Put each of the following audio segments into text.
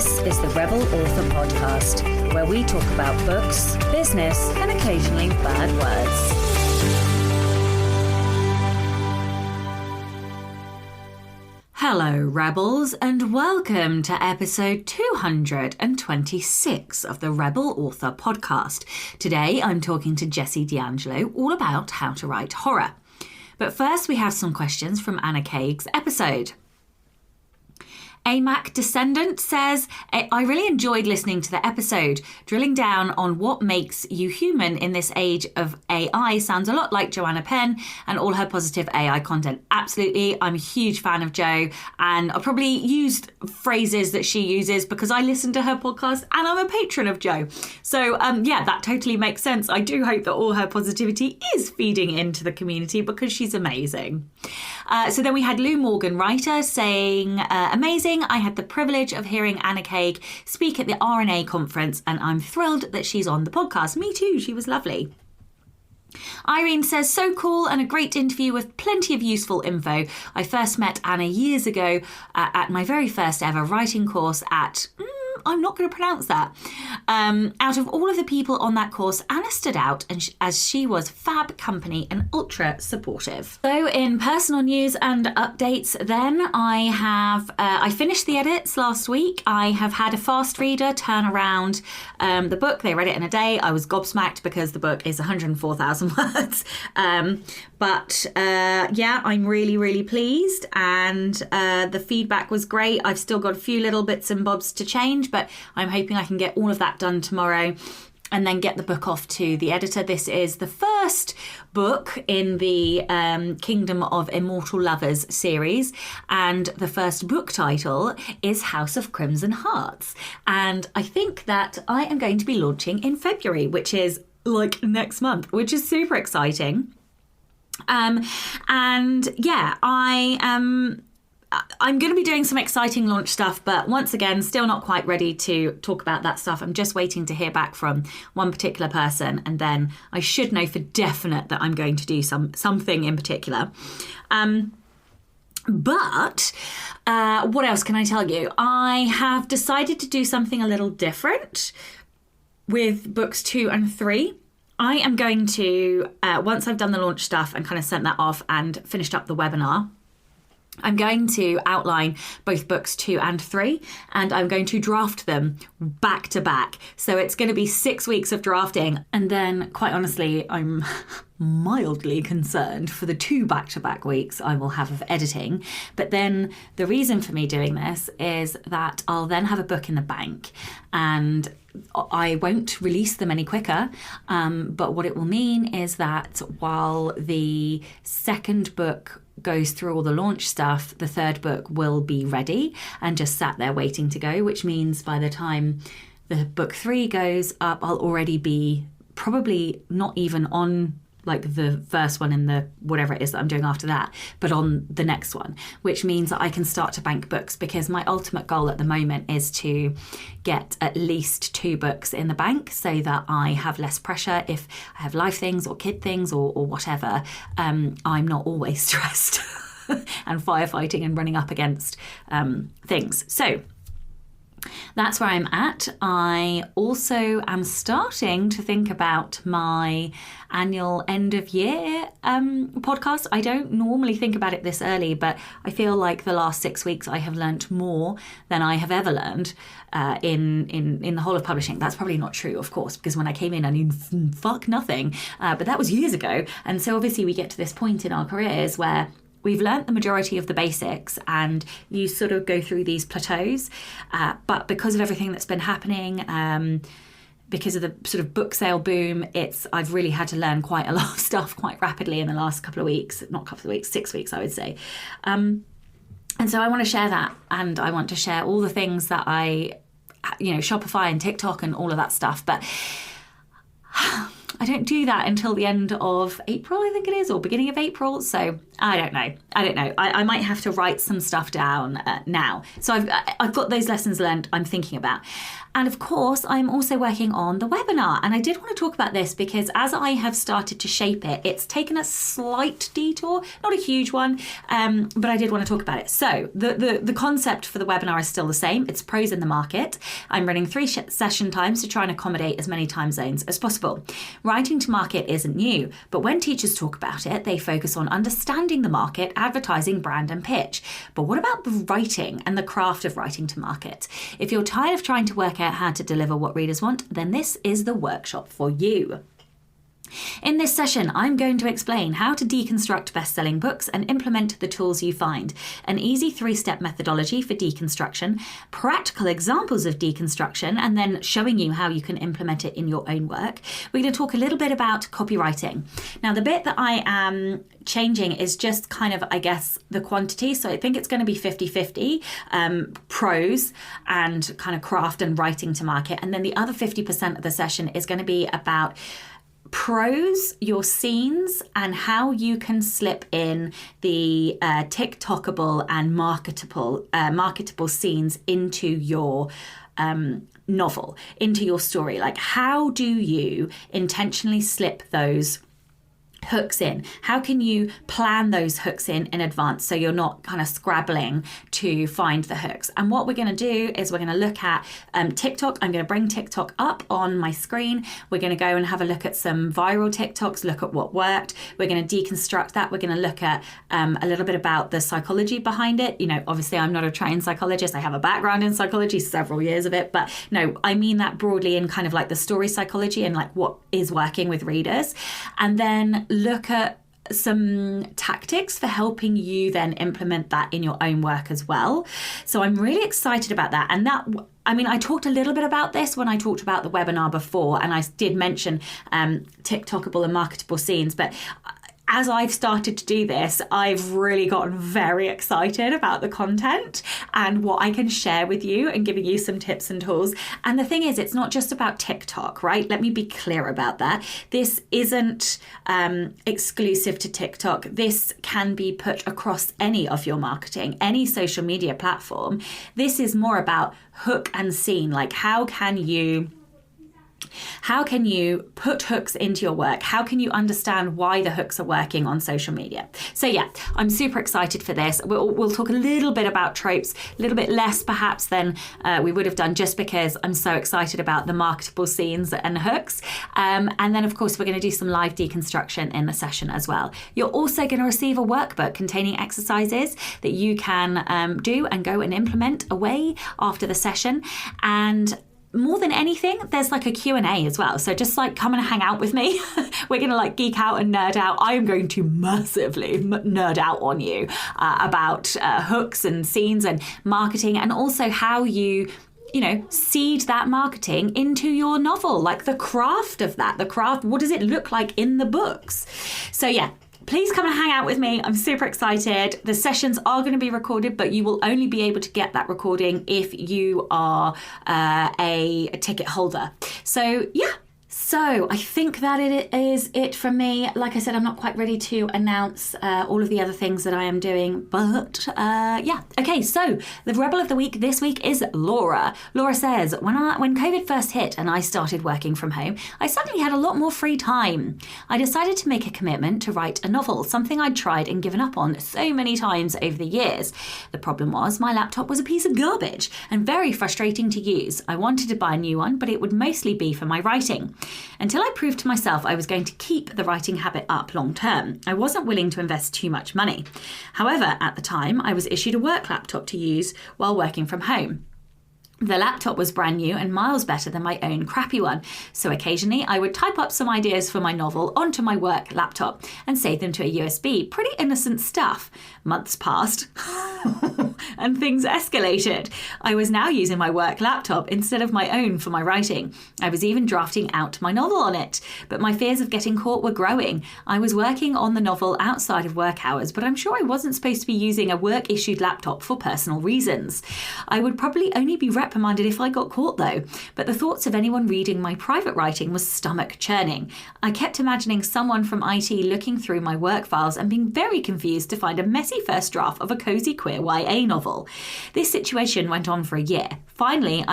This is the Rebel Author Podcast, where we talk about books, business, and occasionally bad words. Hello, Rebels, and welcome to episode 226 of the Rebel Author Podcast. Today, I'm talking to Jessie D'Angelo all about how to write horror. But first, we have some questions from Anna Caig's episode. AMAC Descendant says, I really enjoyed listening to the episode. Drilling down on what makes you human in this age of AI sounds a lot like Joanna Penn and all her positive AI content. Absolutely. I'm a huge fan of Jo, and I probably used phrases that she uses because I listen to her podcast and I'm a patron of Jo. So yeah, that totally makes sense. I do hope that all her positivity is feeding into the community because she's amazing. So then we had Lou Morgan Writer saying, amazing. I had the privilege of hearing Anna Caig speak at the RNA conference, and I'm thrilled that she's on the podcast. Me too, she was lovely. Irene says, so cool and a great interview with plenty of useful info. I first met Anna years ago at my very first ever writing course at... I'm not going to pronounce that. Out of all of the people on that course, Anna stood out as she was fab company and ultra supportive. So in personal news and updates then, I finished the edits last week. I have had a fast reader turn around the book. They read it in a day. I was gobsmacked because the book is 104,000 words. But yeah, I'm really, really pleased, and the feedback was great. I've still got a few little bits and bobs to change, but I'm hoping I can get all of that done tomorrow and then get the book off to the editor. This is the first book in the Kingdom of Immortal Lovers series, and the first book title is House of Crimson Hearts. And I think that I am going to be launching in February, which is like next month, which is super exciting. And yeah, I'm going to be doing some exciting launch stuff, but once again, still not quite ready to talk about that stuff. I'm just waiting to hear back from one particular person, and then I should know for definite that I'm going to do something in particular. But what else can I tell you? I have decided to do something a little different with books 2 and 3. I am going to, once I've done the launch stuff and kind of sent that off and finished up the webinar, I'm going to outline both books 2 and 3, and I'm going to draft them back to back. So it's going to be 6 weeks of drafting. And then, quite honestly, I'm mildly concerned for the 2 back-to-back weeks I will have of editing. But then the reason for me doing this is that I'll then have a book in the bank, and I won't release them any quicker, but what it will mean is that while the second book goes through all the launch stuff, the third book will be ready and just sat there waiting to go, which means by the time the book 3 goes up, I'll already be probably not even on like the first one in the whatever it is that I'm doing after that, but on the next one, which means that I can start to bank books, because my ultimate goal at the moment is to get at least 2 books in the bank so that I have less pressure if I have life things or kid things or whatever. I'm not always stressed and firefighting and running up against things. So that's where I'm at. I also am starting to think about my annual end of year podcast. I don't normally think about it this early, but I feel like the last 6 weeks I have learnt more than I have ever learned in the whole of publishing. That's probably not true, of course, because when I came in I knew fuck nothing, but that was years ago. And so obviously we get to this point in our careers where we've learnt the majority of the basics, and you sort of go through these plateaus. But because of everything that's been happening, because of the sort of book sale boom, I've really had to learn quite a lot of stuff quite rapidly in the last couple of weeks, not couple of weeks, 6 weeks, I would say. And so I want to share that, and I want to share all the things that Shopify and TikTok and all of that stuff. But I don't do that until the end of April, I think it is, or beginning of April. So I don't know. I might have to write some stuff down now. So I've got those lessons learned I'm thinking about. And of course, I'm also working on the webinar. And I did want to talk about this because as I have started to shape it, it's taken a slight detour, not a huge one, but I did want to talk about it. So the concept for the webinar is still the same. It's Prose in the market. I'm running 3 session times to try and accommodate as many time zones as possible. Writing to market isn't new, but when teachers talk about it, they focus on understanding the market, advertising, brand and pitch. But what about the writing and the craft of writing to market? If you're tired of trying to work out how to deliver what readers want, then this is the workshop for you. In this session, I'm going to explain how to deconstruct best-selling books and implement the tools you find, an easy 3-step methodology for deconstruction, practical examples of deconstruction, and then showing you how you can implement it in your own work. We're going to talk a little bit about copywriting. Now, the bit that I am changing is just kind of, I guess, the quantity. So I think it's going to be 50-50 prose and kind of craft and writing to market. And then the other 50% of the session is going to be about prose, your scenes, and how you can slip in the TikTokable and marketable scenes into your novel, into your story. Like, how do you intentionally slip those hooks in? How can you plan those hooks in advance so you're not kind of scrabbling to find the hooks? And what we're going to do is we're going to look at TikTok. I'm going to bring TikTok up on my screen. We're going to go and have a look at some viral TikToks, look at what worked. We're going to deconstruct that. We're going to look at a little bit about the psychology behind it. You know, obviously I'm not a trained psychologist. I have a background in psychology, several years of it, but no, I mean that broadly in kind of like the story psychology and like what is working with readers. And then look at some tactics for helping you then implement that in your own work as well. So I'm really excited about that. And that, I mean, I talked a little bit about this when I talked about the webinar before, and I did mention TikTokable and marketable scenes, but as I've started to do this, I've really gotten very excited about the content and what I can share with you and giving you some tips and tools. And the thing is, it's not just about TikTok, right? Let me be clear about that. This isn't exclusive to TikTok. This can be put across any of your marketing, any social media platform. This is more about hook and scene. Like, how can you put hooks into your work? How can you understand why the hooks are working on social media? So yeah, I'm super excited for this. We'll talk a little bit about tropes, a little bit less perhaps than we would have done, just because I'm so excited about the marketable scenes and hooks. And then of course, we're going to do some live deconstruction in the session as well. You're also going to receive a workbook containing exercises that you can do and go and implement away after the session. And more than anything, there's like a Q&A as well. So just like come and hang out with me. We're going to like geek out and nerd out. I am going to massively nerd out on you about hooks and scenes and marketing, and also how you seed that marketing into your novel, like the craft of that, what does it look like in the books? So yeah, please come and hang out with me. I'm super excited. The sessions are going to be recorded, but you will only be able to get that recording if you are a ticket holder. So yeah. So I think that it is it from me. Like I said, I'm not quite ready to announce all of the other things that I am doing, but yeah. Okay, so the Rebel of the Week this week is Laura. Laura says, when COVID first hit and I started working from home, I suddenly had a lot more free time. I decided to make a commitment to write a novel, something I'd tried and given up on so many times over the years. The problem was my laptop was a piece of garbage and very frustrating to use. I wanted to buy a new one, but it would mostly be for my writing. Until I proved to myself I was going to keep the writing habit up long term, I wasn't willing to invest too much money. However, at the time, I was issued a work laptop to use while working from home. The laptop was brand new and miles better than my own crappy one, so occasionally I would type up some ideas for my novel onto my work laptop and save them to a USB. Pretty innocent stuff. Months passed and things escalated. I was now using my work laptop instead of my own for my writing. I was even drafting out my novel on it, but my fears of getting caught were growing. I was working on the novel outside of work hours, but I'm sure I wasn't supposed to be using a work-issued laptop for personal reasons. I would probably only be reprimanded if I got caught, though. But the thoughts of anyone reading my private writing was stomach churning. I kept imagining someone from IT looking through my work files and being very confused to find a messy first draft of a cozy queer YA novel. This situation went on for a year. Finally,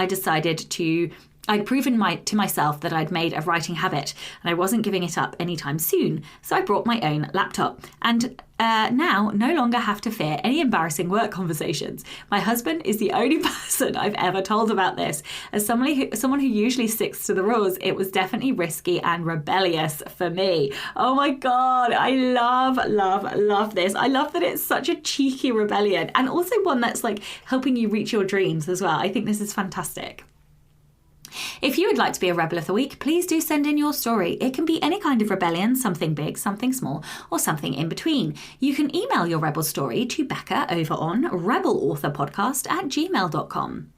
I'd proven to myself that I'd made a writing habit and I wasn't giving it up anytime soon. So I brought my own laptop and now no longer have to fear any embarrassing work conversations. My husband is the only person I've ever told about this. As someone who usually sticks to the rules, it was definitely risky and rebellious for me. Oh my God, I love this. I love that it's such a cheeky rebellion and also one that's like helping you reach your dreams as well. I think this is fantastic. If you would like to be a Rebel of the Week, please do send in your story. It can be any kind of rebellion, something big, something small, or something in between. You can email your Rebel story to Becca over on rebelauthorpodcast@gmail.com.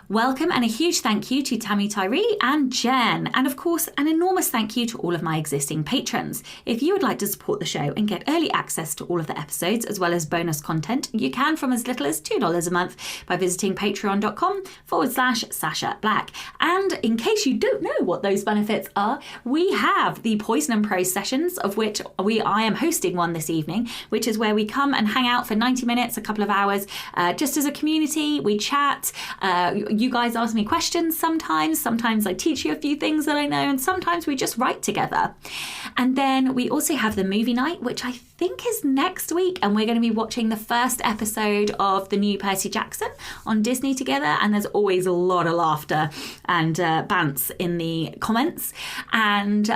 Welcome and a huge thank you to Tammy Tyree and Jen. And of course, an enormous thank you to all of my existing patrons. If you would like to support the show and get early access to all of the episodes, as well as bonus content, you can from as little as $2 a month by visiting patreon.com/Sasha Black. And in case you don't know what those benefits are, we have the Poison and Prose sessions, of which I am hosting one this evening, which is where we come and hang out for 90 minutes, a couple of hours, just as a community. We chat. You guys ask me questions sometimes I teach you a few things that I know, and sometimes we just write together. And then we also have the movie night, which I think is next week, and we're going to be watching the first episode of the new Percy Jackson on Disney together, and there's always a lot of laughter and bants in the comments. And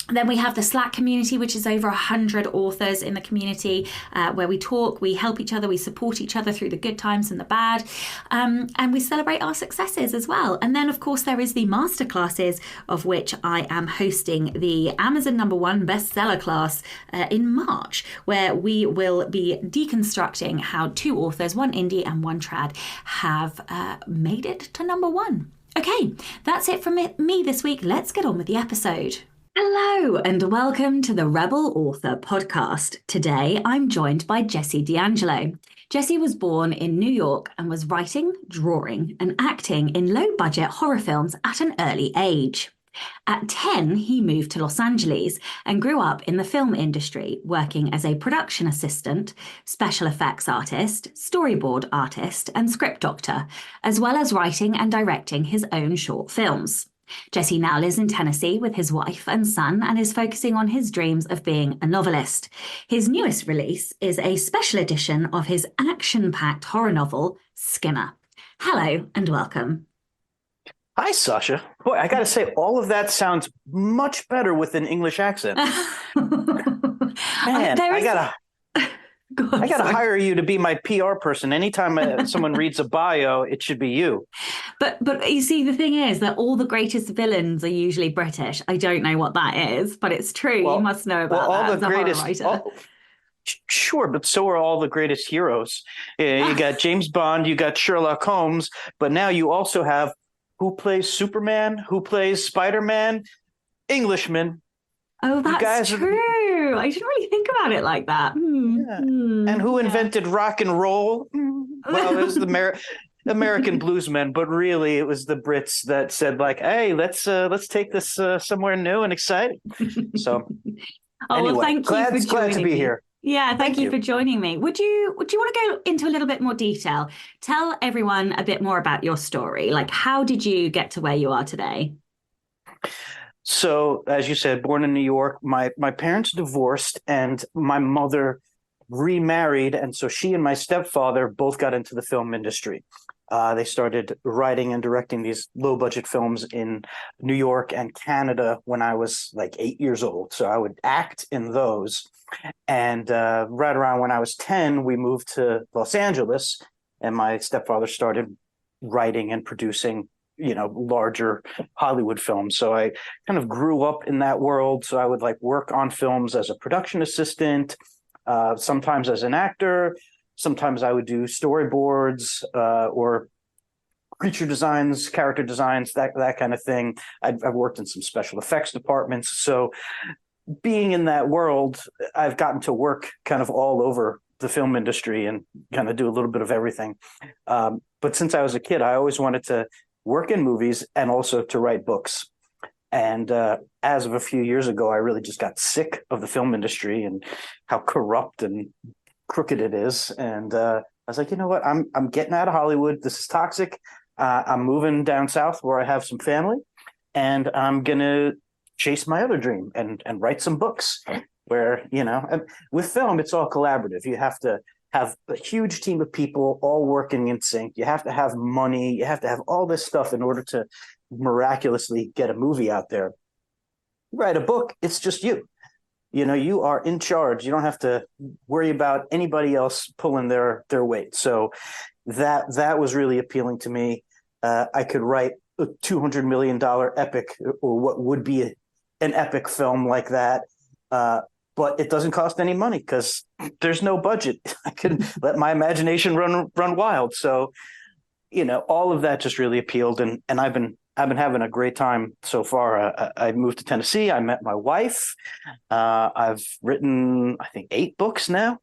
then we have the Slack community, which is over 100 authors in the community, where we talk, we help each other, we support each other through the good times and the bad, and we celebrate our successes as well. And then, of course, there is the masterclasses, of which I am hosting the Amazon #1 bestseller class in March, where we will be deconstructing how 2 authors, one indie and one trad, have made it to #1. Okay, that's it from me this week. Let's get on with the episode. Hello and welcome to the Rebel Author Podcast. Today I'm joined by Jessie D'Angelo. Jessie was born in New York and was writing, drawing and acting in low-budget horror films at an early age. At 10, he moved to Los Angeles and grew up in the film industry, working as a production assistant, special effects artist, storyboard artist and script doctor, as well as writing and directing his own short films. Jessie now lives in Tennessee with his wife and son and is focusing on his dreams of being a novelist. His newest release is a special edition of his action-packed horror novel, Skinner. Hello and welcome. Hi, Sasha. Boy, I got to say, all of that sounds much better with an English accent. Man, I gotta hire you to be my PR person. Anytime someone reads a bio, it should be you. But you see, the thing is that all the greatest villains are usually British. I don't know what that is, but it's true. Well, you must know about that as a horror writer. Sure, but so are all the greatest heroes. You got James Bond, you got Sherlock Holmes, but now you also have who plays Superman, who plays Spider-Man, Englishmen. Oh, that's true. I didn't really think about it like that. Yeah. And who invented rock and roll? Well, it was the American bluesmen, but really it was the Brits that said, like, hey, let's take this somewhere new and exciting. So anyway, well, thank you for joining glad to be me. here. Yeah, thank you for joining me. Would you want to go into a little bit more detail? Tell everyone a bit more about your story. Like, how did you get to where you are today? So, as you said, born in New York, my parents divorced and my mother remarried. And so she and my stepfather both got into the film industry. They started writing and directing these low budget films in New York and Canada when I was like 8 years old. So I would act in those. And right around when I was 10, we moved to Los Angeles and my stepfather started writing and producing, larger Hollywood films. So I kind of grew up in that world. So I would like work on films as a production assistant, sometimes as an actor. Sometimes I would do storyboards or creature designs, character designs, that kind of thing. I've worked in some special effects departments. So being in that world, I've gotten to work kind of all over the film industry and kind of do a little bit of everything. But But since I was a kid, I always wanted to work in movies and also to write books. And as of a few years ago, I really just got sick of the film industry and how corrupt and crooked it is. And I was like, you know what? I'm getting out of Hollywood. This is toxic. I'm moving down south where I have some family, and I'm gonna chase my other dream and write some books. Where and with film, it's all collaborative. You have to have a huge team of people all working in sync. You have to have money. You have to have all this stuff in order to miraculously get a movie out there. Write a book, it's just you. You are in charge. You don't have to worry about anybody else pulling their weight. So that was really appealing to me. I could write a $200 million epic, or what would be an epic film like that. But it doesn't cost any money because there's no budget. I can let my imagination run wild. So, all of that just really appealed, and I've been having a great time so far. I moved to Tennessee. I met my wife. I've written, I think, 8 books now,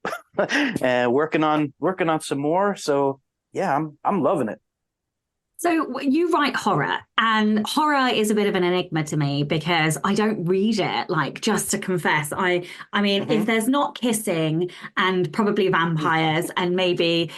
and working on some more. So yeah, I'm loving it. So you write horror, and horror is a bit of an enigma to me because I don't read it. Like, just to confess, I mean, if there's not kissing and probably vampires and maybe,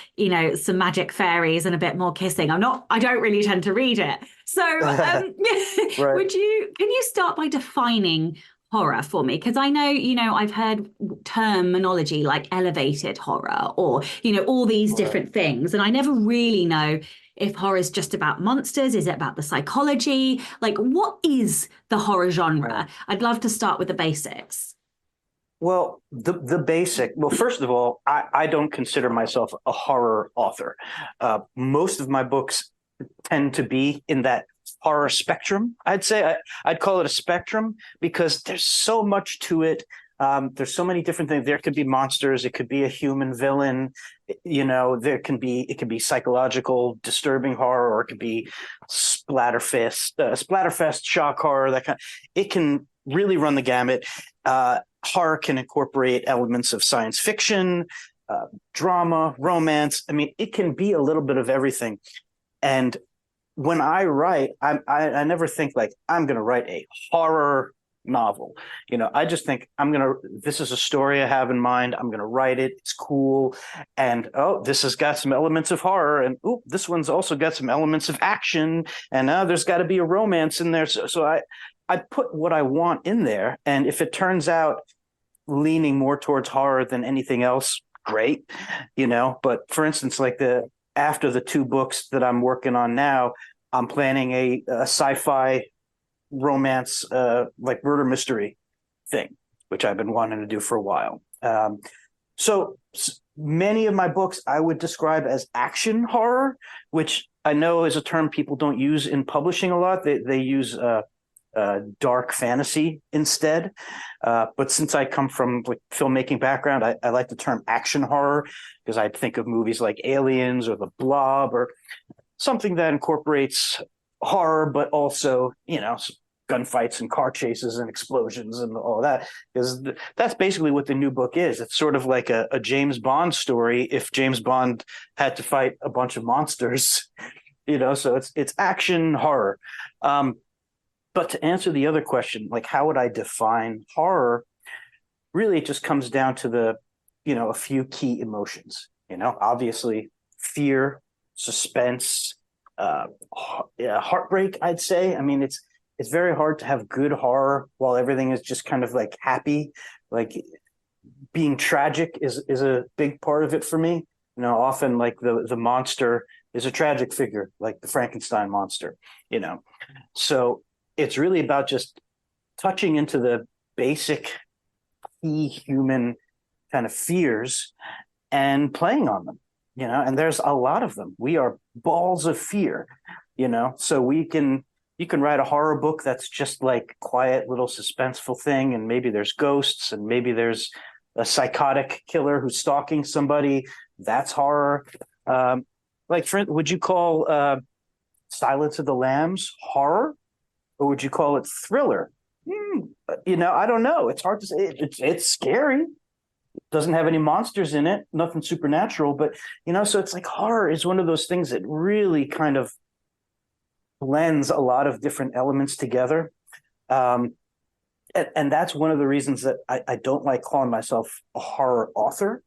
some magic fairies and a bit more kissing, I don't really tend to read it. So, Right. can you start by defining horror for me? Because I know, I've heard terminology like elevated horror or, all these Right. different things, and I never really know if horror is just about monsters. Is it about the psychology? Like, what is the horror genre? I'd love to start with the basics. Well, the basic. Well, first of all, I don't consider myself a horror author. Most of my books tend to be in that horror spectrum. I'd say I'd call it a spectrum because there's so much to it. There's so many different things. There could be monsters. It could be a human villain. It can be psychological, disturbing horror, or it could be splatterfest, shock horror. It can really run the gamut. Horror can incorporate elements of science fiction, drama, romance. I mean, it can be a little bit of everything. And when I write, I never think like I'm going to write a horror novel. I just think this is a story I have in mind. I'm going to write it. It's cool. And, oh, this has got some elements of horror. And, oh, this one's also got some elements of action. And there's got to be a romance in there. So I put what I want in there. And if it turns out leaning more towards horror than anything else, great. But for instance, like after the 2 books that I'm working on now, I'm planning a sci-fi romance, like murder mystery thing, which I've been wanting to do for a while. So many of my books I would describe as action horror, which I know is a term people don't use in publishing a lot. They use dark fantasy instead. But since I come from like filmmaking background, I like the term action horror because I think of movies like Aliens or The Blob or something that incorporates horror, but also, gunfights and car chases and explosions and all that. Because that's basically what the new book is. It's sort of like a James Bond story if James Bond had to fight a bunch of monsters, so it's action horror. But to answer the other question, like how would I define horror? Really, it just comes down to a few key emotions, obviously fear, suspense, heartbreak, I'd say. I mean, it's very hard to have good horror while everything is just kind of like happy. Like being tragic is a big part of it for me. Often like the monster is a tragic figure, like the Frankenstein monster, So it's really about just touching into the basic key human kind of fears and playing on them, and there's a lot of them. We are balls of fear, so you can write a horror book that's just like quiet little suspenseful thing, and maybe there's ghosts and maybe there's a psychotic killer who's stalking somebody. That's horror. Would you call Silence of the Lambs horror, or would you call it thriller? I don't know. It's hard to say. It's scary. Doesn't have any monsters in it, nothing supernatural, but so it's like horror is one of those things that really kind of blends a lot of different elements together. Um, and that's one of the reasons that I don't like calling myself a horror author.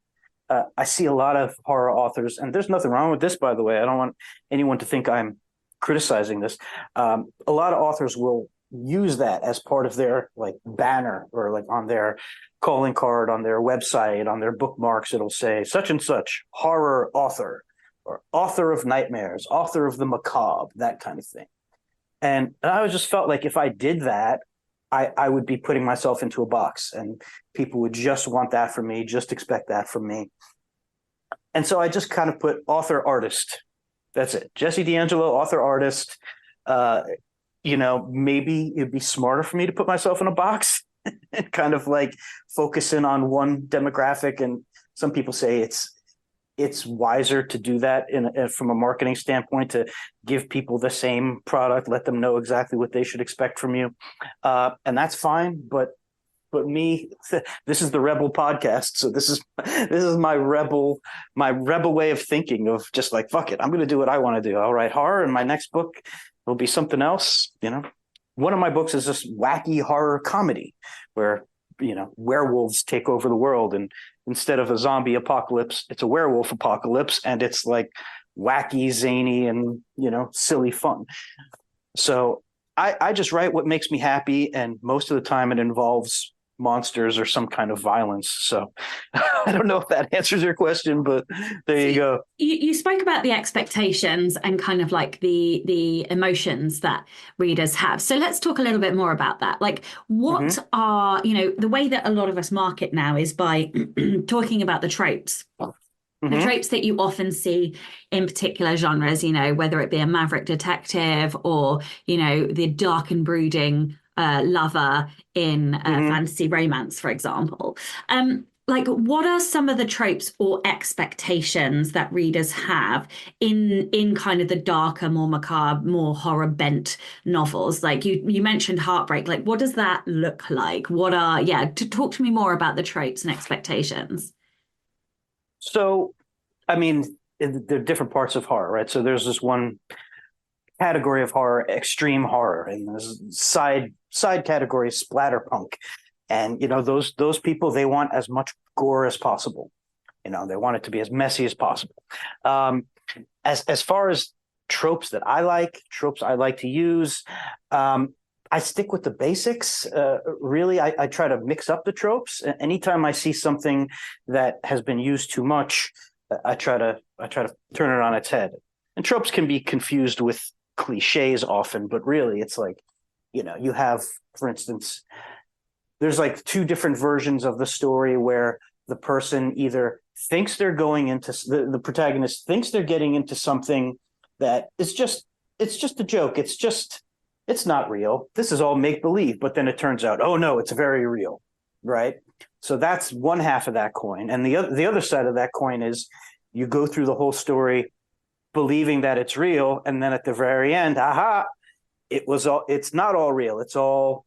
I see a lot of horror authors, and there's nothing wrong with this, by the way. I don't want anyone to think I'm criticizing this. A lot of authors will use that as part of their like banner or like on their calling card, on their website, on their bookmarks. It'll say such and such horror author or author of nightmares, author of the macabre, that kind of thing. And I just felt like if I did that, I would be putting myself into a box, and people would just want that from me, just expect that from me. And so I just kind of put author artist. That's it. Jesse D'Angelo, author artist. Maybe it'd be smarter for me to put myself in a box and kind of like focus in on one demographic. And some people say it's wiser to do that from a marketing standpoint, to give people the same product, let them know exactly what they should expect from you. And that's fine. But me, this is the Rebel podcast. So this is my rebel way of thinking, of just like, fuck it, I'm going to do what I want to do. I'll write horror, and my next book will be something else. One of my books is this wacky horror comedy where, werewolves take over the world, and instead of a zombie apocalypse, it's a werewolf apocalypse, and it's like wacky, zany, and, silly fun. So I just write what makes me happy, and most of the time it involves monsters or some kind of violence. So I don't know if that answers your question, but there you go. You spoke about the expectations and kind of like the emotions that readers have. So let's talk a little bit more about that. Like, what are, the way that a lot of us market now is by talking about the tropes. The tropes that you often see in particular genres, whether it be a maverick detective or, the dark and brooding lover in fantasy romance, for example. Like, what are some of the tropes or expectations that readers have in kind of the darker, more macabre, more horror bent novels? Like you mentioned heartbreak. Like, what does that look like? Talk to me more about the tropes and expectations. So, I mean, there are different parts of horror, right? So there's this one category of horror, extreme horror, and there's side category, splatterpunk. And those people, they want as much gore as possible. They want it to be as messy as possible. As far as tropes I like to use, I stick with the basics. Really, I try to mix up the tropes. Anytime I see something that has been used too much, I try to turn it on its head. And tropes can be confused with cliches often, but really, it's like, you have, for instance, there's like two different versions of the story where the person either thinks they're going into the protagonist thinks they're getting into something that is just a joke. It's not real. This is all make believe, but then it turns out, oh no, it's very real, right? So that's one half of that coin, and the other side of that coin is you go through the whole story believing that it's real, and then at the very end, it's not all real. It's all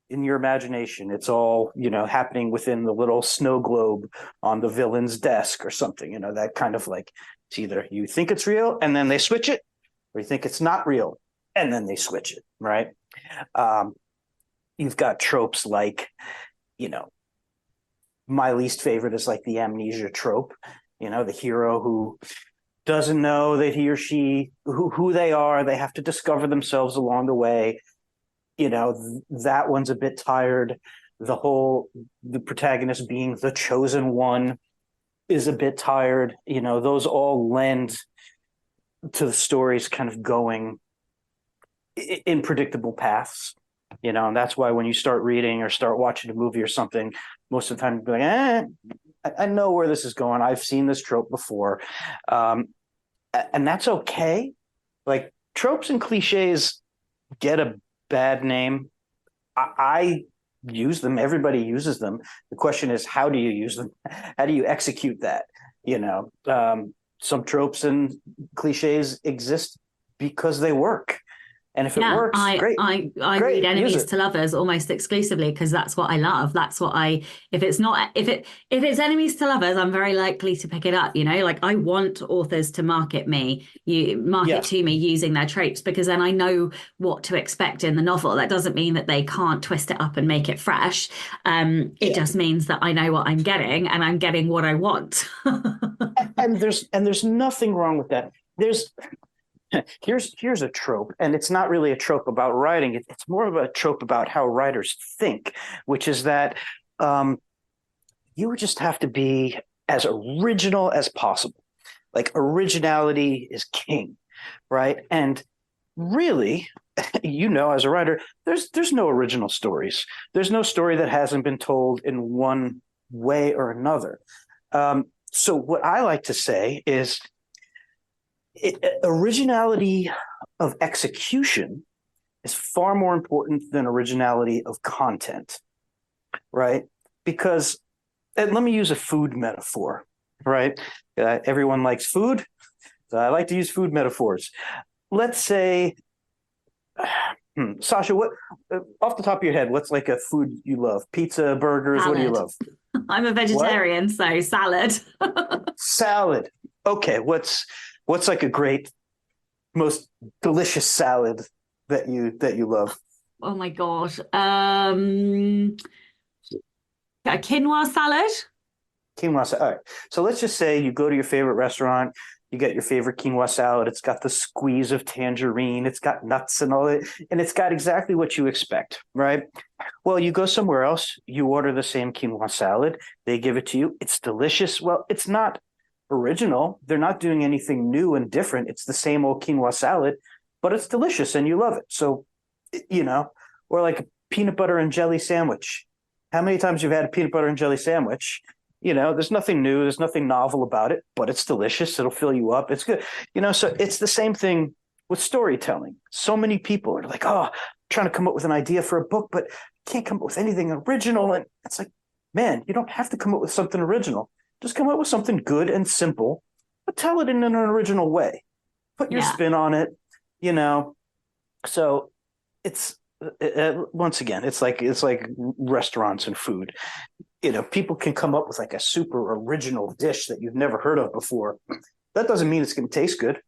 in your imagination. It's all, happening within the little snow globe on the villain's desk or something, that kind of like, it's either you think it's real and then they switch it, or you think it's not real and then they switch it, right? You've got tropes like, my least favorite is like the amnesia trope, the hero who doesn't know that he or she who they are. They have to discover themselves along the way. That one's a bit tired. The protagonist being the chosen one is a bit tired. Those all lend to the stories kind of going in predictable paths. And that's why when you start reading or start watching a movie or something, most of the time you're like, I know where this is going. I've seen this trope before. And that's okay. Like, tropes and cliches get a bad name. I use them. Everybody uses them. The question is, how do you use them? How do you execute that? Some tropes and cliches exist because they work. And if it Yeah, works, great, I read great, use enemies it. to lovers almost exclusively because that's what I love. That's what I if it's enemies to lovers, I'm very likely to pick it up, you know? Like I want authors to market Yes. to me using their tropes because then I know what to expect in the novel. That doesn't mean that they can't twist it up and make it fresh. It Yeah. just means that I know what I'm getting and I'm getting what I want. And there's nothing wrong with that. There's here's a trope, and it's not really a trope about writing. It's more of a trope about how writers think, which is that um, you just have to be as original as possible. Like originality is king, right? And really, as a writer, there's no original stories. There's no story that hasn't been told in one way or another. So what I like to say is originality of execution is far more important than originality of content, right? Because, and let me use a food metaphor, right? Everyone likes food. So I like to use food metaphors. Let's say, Sasha, what off the top of your head, what's like a food you love? Pizza, burgers, what do you Salad. love? I'm a What? vegetarian, so salad. Salad. Okay, what's like a great, most delicious salad that you love? Oh my God. A quinoa salad. Quinoa salad. All right. So let's just say you go to your favorite restaurant, you get your favorite quinoa salad. It's got the squeeze of tangerine, it's got nuts and all that, and it's got exactly what you expect, right? Well, you go somewhere else, you order the same quinoa salad, they give it to you. It's delicious. Well, it's not original. They're not doing anything new and different. It's the same old quinoa salad, but it's delicious and you love it. So, you know, or like a peanut butter and jelly sandwich. How many times you've had a peanut butter and jelly sandwich? There's nothing new, there's nothing novel about it, but it's delicious. It'll fill you up. It's good. So it's the same thing with storytelling. So many people are like, oh, I'm trying to come up with an idea for a book, but can't come up with anything original. And it's like, man, you don't have to come up with something original. Just come up with something good and simple, but tell it in an original way. Put your Yeah. spin on it, you know. So it's once again, it's like restaurants and food. People can come up with like a super original dish that you've never heard of before. That doesn't mean it's going to taste good.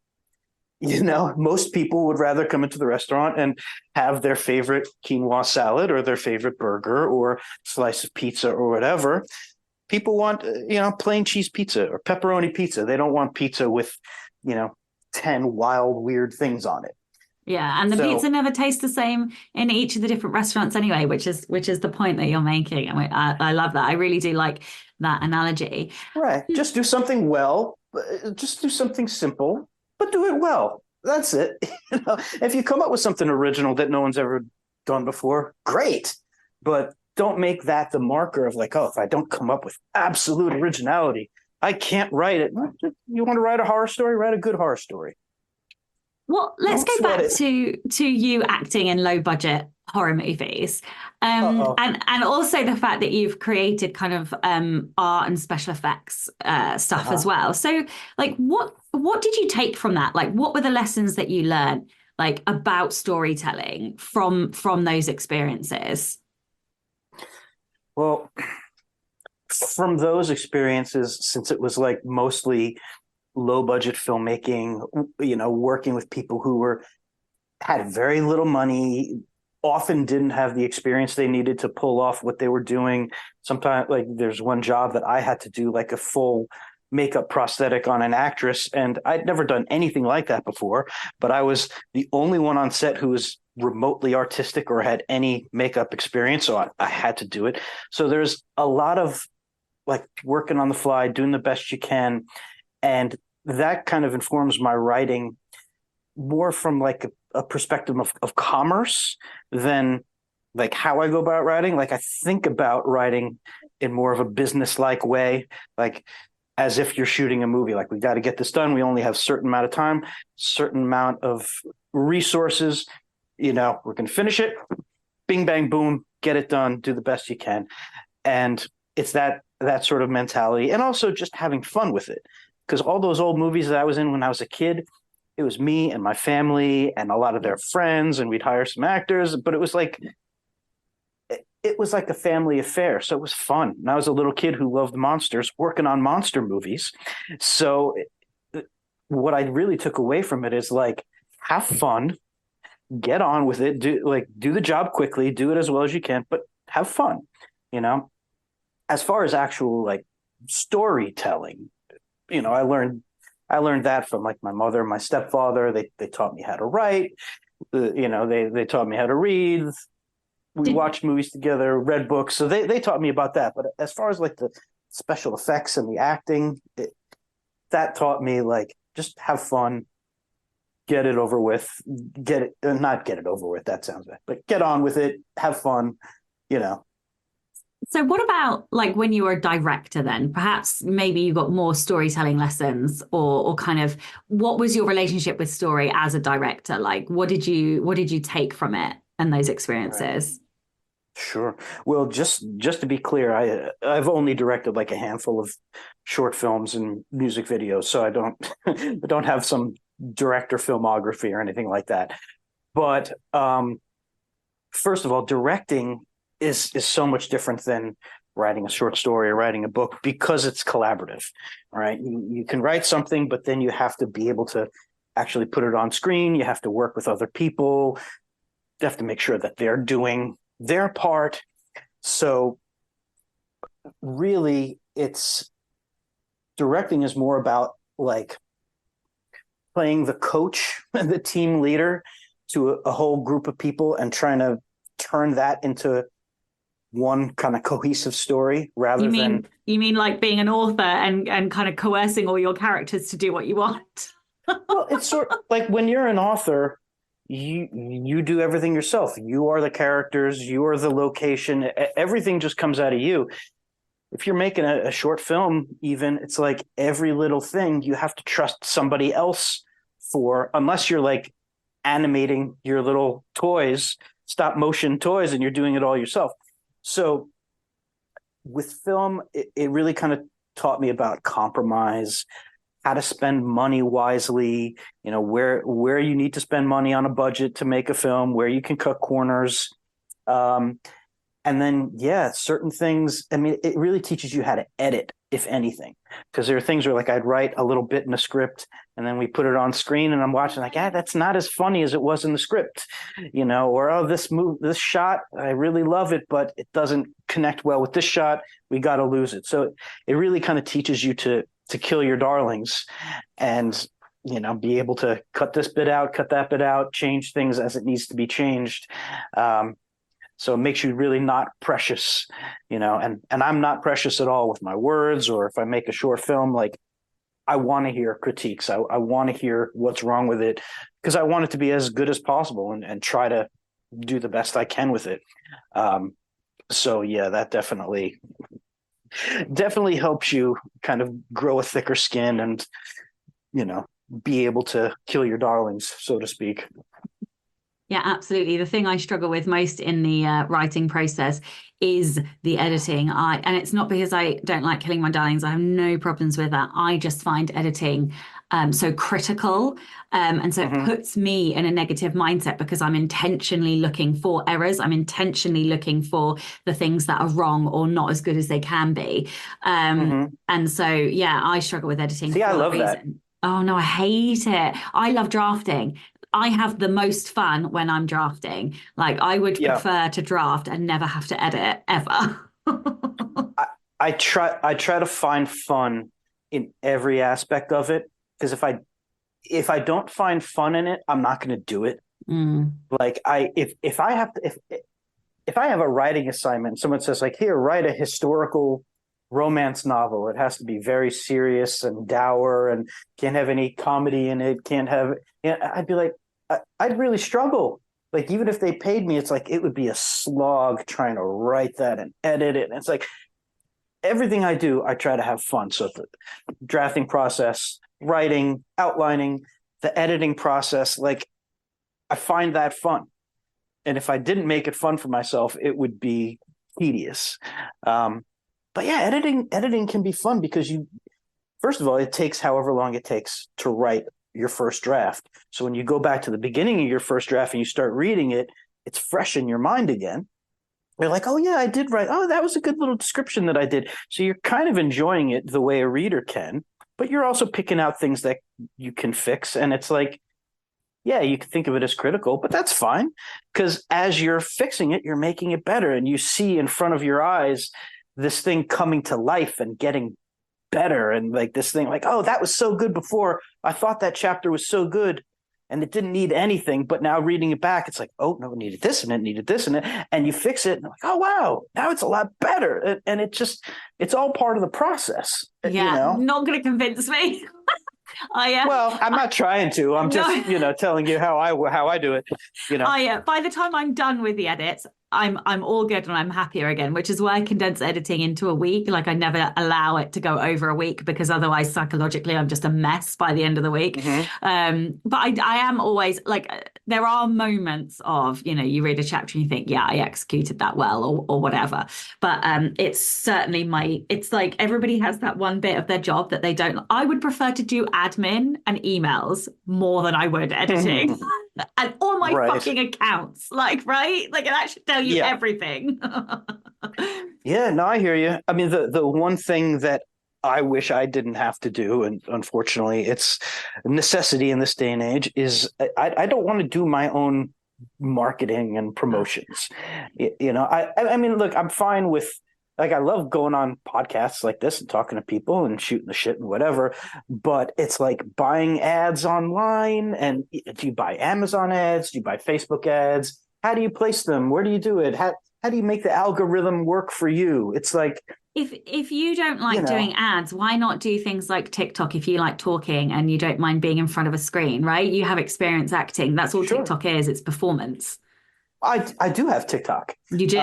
Most people would rather come into the restaurant and have their favorite quinoa salad or their favorite burger or slice of pizza or whatever. People want, plain cheese pizza or pepperoni pizza. They don't want pizza with, you know, 10 wild, weird things on it. Yeah, and the So, pizza never tastes the same in each of the different restaurants anyway, which is the point that you're making. I love that. I really do like that analogy. right. Just do something well. Just do something simple, but do it well. That's it. If you come up with something original that no one's ever done before, great. But don't make that the marker of like, oh, if I don't come up with absolute originality, I can't write it. You want to write a horror story? Write a good horror story. Well, let's Don't go sweat back it. to you acting in low budget horror movies, Uh-oh. and also the fact that you've created kind of art and special effects stuff as Uh-huh. well. So, like, what did you take from that? Like, what were the lessons that you learned, like, about storytelling from those experiences? Well, from those experiences, since it was like mostly low budget filmmaking, working with people who had very little money, often didn't have the experience they needed to pull off what they were doing. Sometimes, like, there's one job that I had to do like a full makeup prosthetic on an actress, and I'd never done anything like that before, but I was the only one on set who was remotely artistic or had any makeup experience, so I had to do it. So there's a lot of like working on the fly, doing the best you can, and that kind of informs my writing more from like a perspective of commerce than like how I go about writing. Like I think about writing in more of a business like way, like as if you're shooting a movie. Like we got to get this done. We only have a certain amount of time, certain amount of resources. We're going to finish it. Bing, bang, boom, get it done. Do the best you can. And it's that sort of mentality, and also just having fun with it. Because all those old movies that I was in when I was a kid, it was me and my family and a lot of their friends, and we'd hire some actors, but it was like a family affair. So it was fun. And I was a little kid who loved monsters working on monster movies. So what I really took away from it is like, have fun, get on with it, do the job quickly, do it as well as you can, but have fun, you know? As far as actual like storytelling, I learned that from like my mother, my stepfather. They taught me how to write. They taught me how to read. We Did watched movies together, read books. So they taught me about that. But as far as like the special effects and the acting, that taught me like just have fun, get it over with, not get it over with. That sounds bad, but get on with it, have fun, you know. So what about like when you were a director then? Perhaps maybe you got more storytelling lessons or kind of what was your relationship with story as a director? Like what did you take from it and those Right. experiences? Sure. Well, just to be clear, I've only directed like a handful of short films and music videos, so I don't I don't have some director filmography or anything like that. But first of all, directing is so much different than writing a short story or writing a book because it's collaborative, right? You can write something, but then you have to be able to actually put it on screen. You have to work with other people. You have to make sure that they're doing their part. So really, it's directing is more about like playing the coach and the team leader to a whole group of people and trying to turn that into one kind of cohesive story You rather than mean you mean like being an author and kind of coercing all your characters to do what you want? well, it's sort of like when you're an author, you do everything yourself. You are the characters, you are the location, everything just comes out of you. If you're making a short film, even it's like every little thing you have to trust somebody else for, unless you're like animating your little toys, stop motion toys, and you're doing it all yourself. So with film, it really kind of taught me about compromise, how to spend money wisely, where you need to spend money on a budget to make a film, where you can cut corners. Um, and then, yeah, certain things, I mean, it really teaches you how to edit, if anything, because there are things where like I'd write a little bit in a script and then we put it on screen and I'm watching like, that's not as funny as it was in the script, or, oh, this shot, I really love it, but it doesn't connect well with this shot. We got to lose it. So it really kind of teaches you to kill your darlings and, be able to cut this bit out, cut that bit out, change things as it needs to be changed. So it makes you really not precious, and I'm not precious at all with my words, or if I make a short film, like I want to hear critiques. I want to hear what's wrong with it because I want it to be as good as possible and try to do the best I can with it. So yeah, that definitely helps you kind of grow a thicker skin and, be able to kill your darlings, so to speak. Yeah, absolutely. The thing I struggle with most in the writing process is the editing. And it's not because I don't like killing my darlings. I have no problems with that. I just find editing so critical, and so it Mm-hmm. puts me in a negative mindset because I'm intentionally looking for errors. I'm intentionally looking for the things that are wrong or not as good as they can be. Mm-hmm. And so, yeah, I struggle with editing See, I for that love that. reason. Oh no, I hate it. I love drafting. I have the most fun when I'm drafting. Like I would Yeah. prefer to draft and never have to edit ever. I, I try to find fun in every aspect of it because if I don't find fun in it, I'm not going to do it. Mm. Like if I have to if I have a writing assignment, someone says like, here, write a historical romance novel. It has to be very serious and dour and can't have any comedy in it. Can't have. I'd be like, I'd really struggle. Like even if they paid me, it's like it would be a slog trying to write that and edit it. And it's like everything I do, I try to have fun. So the drafting process, writing, outlining, the editing process, like I find that fun. And if I didn't make it fun for myself, it would be tedious. Um, but yeah, editing can be fun because first of all, it takes however long it takes to write your first draft. So when you go back to the beginning of your first draft and you start reading it, it's fresh in your mind again. You're like, oh yeah, I did write. Oh, that was a good little description that I did. So you're kind of enjoying it the way a reader can, but you're also picking out things that you can fix. And it's like, yeah, you can think of it as critical, but that's fine, because as you're fixing it, you're making it better, and you see in front of your eyes this thing coming to life and getting better, and like this thing, like, oh, that was so good before. I thought that chapter was so good, and it didn't need anything, but now reading it back, it's like, oh no, it needed this and it needed this and you fix it, and like, oh wow, now it's a lot better, and it's all part of the process. Yeah, not going to convince me. Well, I'm not trying to. I'm just, telling you how I do it. By the time I'm done with the edits, I'm all good and I'm happier again, which is why I condense editing into a week. Like I never allow it to go over a week, because otherwise psychologically I'm just a mess by the end of the week. Mm-hmm. But I am always like, there are moments of, you read a chapter and you think, yeah, I executed that well, or whatever. But it's certainly it's like everybody has that one bit of their job that they don't. I would prefer to do admin and emails more than I would editing. And all my fucking accounts, like, right? Like, that should tell you everything. Yeah, no, I hear you. I mean, the one thing that I wish I didn't have to do, and unfortunately it's a necessity in this day and age, is I don't want to do my own marketing and promotions. I mean, look, I'm fine with, like, I love going on podcasts like this and talking to people and shooting the shit and whatever, but it's like buying ads online. And do you buy Amazon ads? Do you buy Facebook ads? How do you place them? Where do you do it? How do you make the algorithm work for you? It's like, if you don't like doing ads, why not do things like TikTok if you like talking and you don't mind being in front of a screen, right? You have experience acting. That's all TikTok is. It's performance. I do have TikTok. You do?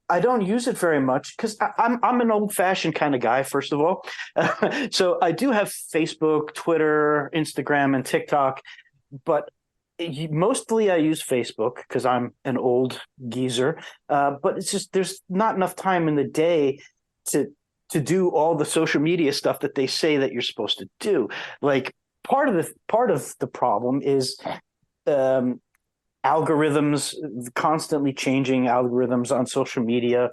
I don't use it very much because I'm an old fashioned kind of guy, first of all. So I do have Facebook, Twitter, Instagram, and TikTok, but mostly I use Facebook because I'm an old geezer. But it's just, there's not enough time in the day to do all the social media stuff that they say that you're supposed to do. Like part of the problem is algorithms, constantly changing algorithms on social media,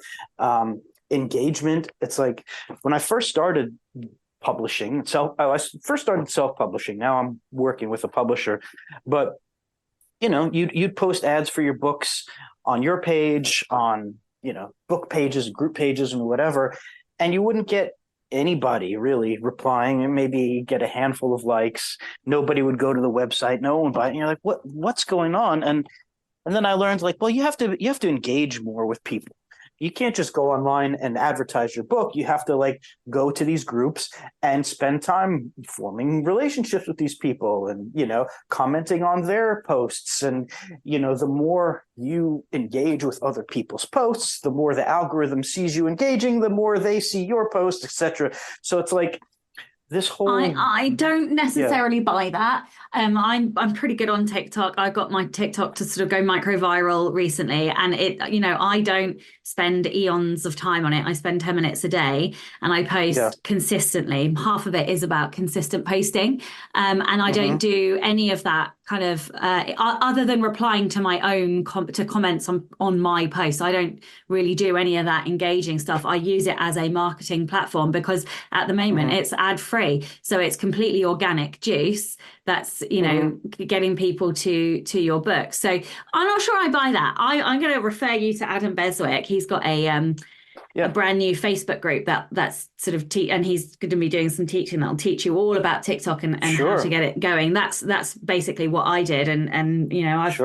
engagement. It's like when I first started publishing, I first started self-publishing. Now I'm working with a publisher, but you'd post ads for your books on your page, on book pages, group pages, and whatever, and you wouldn't get anybody really replying, and maybe get a handful of likes. Nobody would go to the website. No one would buy it. And you're like, what's going on? And then I learned, like, well, you have to engage more with people. You can't just go online and advertise your book. You have to like go to these groups and spend time forming relationships with these people and, commenting on their posts. And, the more you engage with other people's posts, the more the algorithm sees you engaging, the more they see your posts, etc. So it's like this whole... I don't necessarily buy that. I'm pretty good on TikTok. I got my TikTok to sort of go micro viral recently, and I don't spend eons of time on it. I spend 10 minutes a day, and I post consistently. Half of it is about consistent posting, and I don't do any of that kind of other than replying to my own comments on my posts. I don't really do any of that engaging stuff. I use it as a marketing platform because at the moment it's ad free, so it's completely organic juice that's getting people to your book. So I'm not sure I buy that. I'm going to refer you to Adam Beswick. He's got a brand new Facebook group that's sort of and he's going to be doing some teaching that'll teach you all about TikTok and how to get it going. That's basically what I did, and I've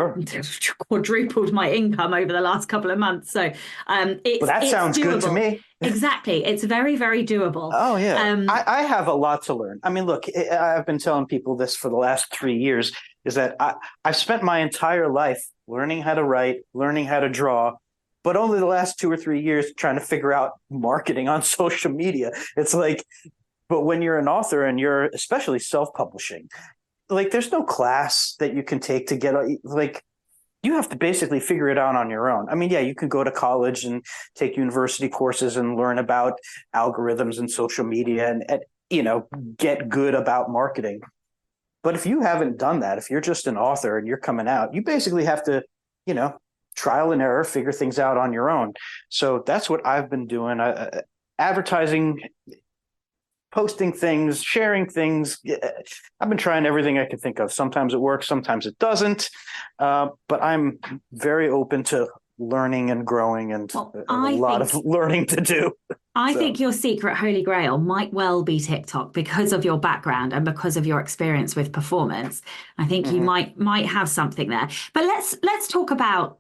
quadrupled my income over the last couple of months. So that sounds doable. Good to me. Exactly, it's very, very doable. Oh yeah, I have a lot to learn. I mean, look, I've been telling people this for the last 3 years, is that I've spent my entire life learning how to write, learning how to draw, but only the last 2 or 3 years trying to figure out marketing on social media. It's like, but when you're an author and you're especially self-publishing, like there's no class that you can take to get, like, you have to basically figure it out on your own. I mean, yeah, you could go to college and take university courses and learn about algorithms and social media and get good about marketing. But if you haven't done that, if you're just an author and you're coming out, you basically have to, you know, trial and error, figure things out on your own. So that's what I've been doing. Advertising, posting things, sharing things. I've been trying everything I could think of. Sometimes it works, sometimes it doesn't. But I'm very open to learning and growing, and a lot of learning to do. I think your secret holy grail might well be TikTok because of your background and because of your experience with performance. I think you might have something there. But let's talk about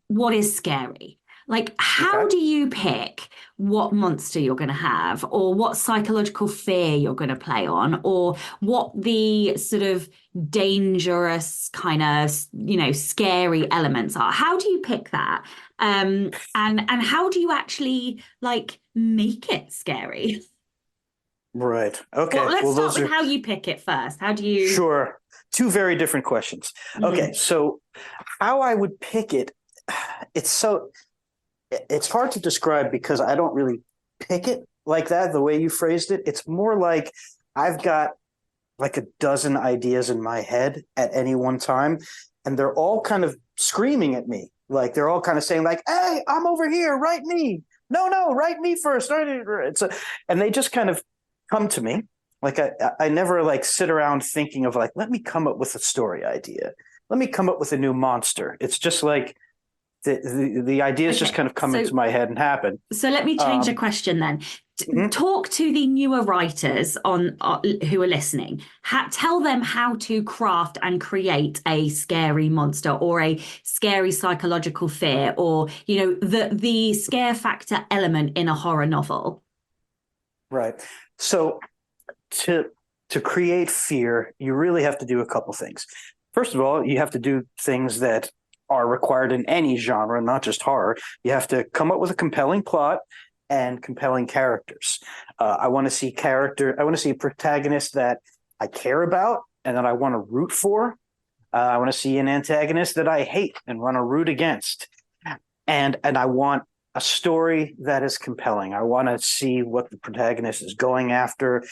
what is scary. Like, how do you pick what monster you're going to have, or what psychological fear you're going to play on, or what the sort of dangerous kind of, you know, scary elements are? How do you pick that? And how do you actually like make it scary? Right. Okay. Well, let's start with how you pick it first. How do you? Sure. Two very different questions. Okay. So how I would pick it, it's hard to describe because I don't really pick it like that, the way you phrased it. It's more like I've got like a dozen ideas in my head at any one time, and they're all kind of screaming at me. Like they're all kind of saying like, hey, I'm over here, write me. No, write me first. And they just kind of come to me. Like I never like sit around thinking of like, let me come up with a story idea. Let me come up with a new monster. It's just like, the ideas just kind of come into my head and happen. So let me change the question then. Talk to the newer writers on who are listening. Tell them how to craft and create a scary monster or a scary psychological fear, or you know the scare factor element in a horror novel. Right. So to create fear, you really have to do a couple things. First of all, you have to do things that are required in any genre, not just horror. You have to come up with a compelling plot and compelling characters. I want to see a protagonist that I care about and that I want to root for. I want to see an antagonist that I hate and want to root against. And I want a story that is compelling. I want to see what the protagonist is going after,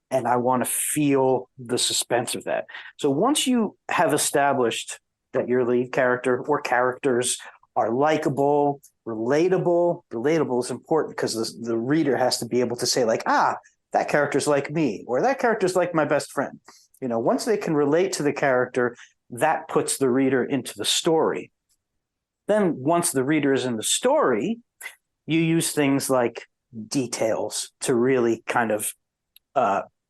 and I want to feel the suspense of that. So once you have established that your lead character or characters are likable, relatable. Relatable is important because the reader has to be able to say like, that character's like me, or that character's like my best friend. You know, once they can relate to the character, that puts the reader into the story. Then once the reader is in the story, you use things like details to really kind of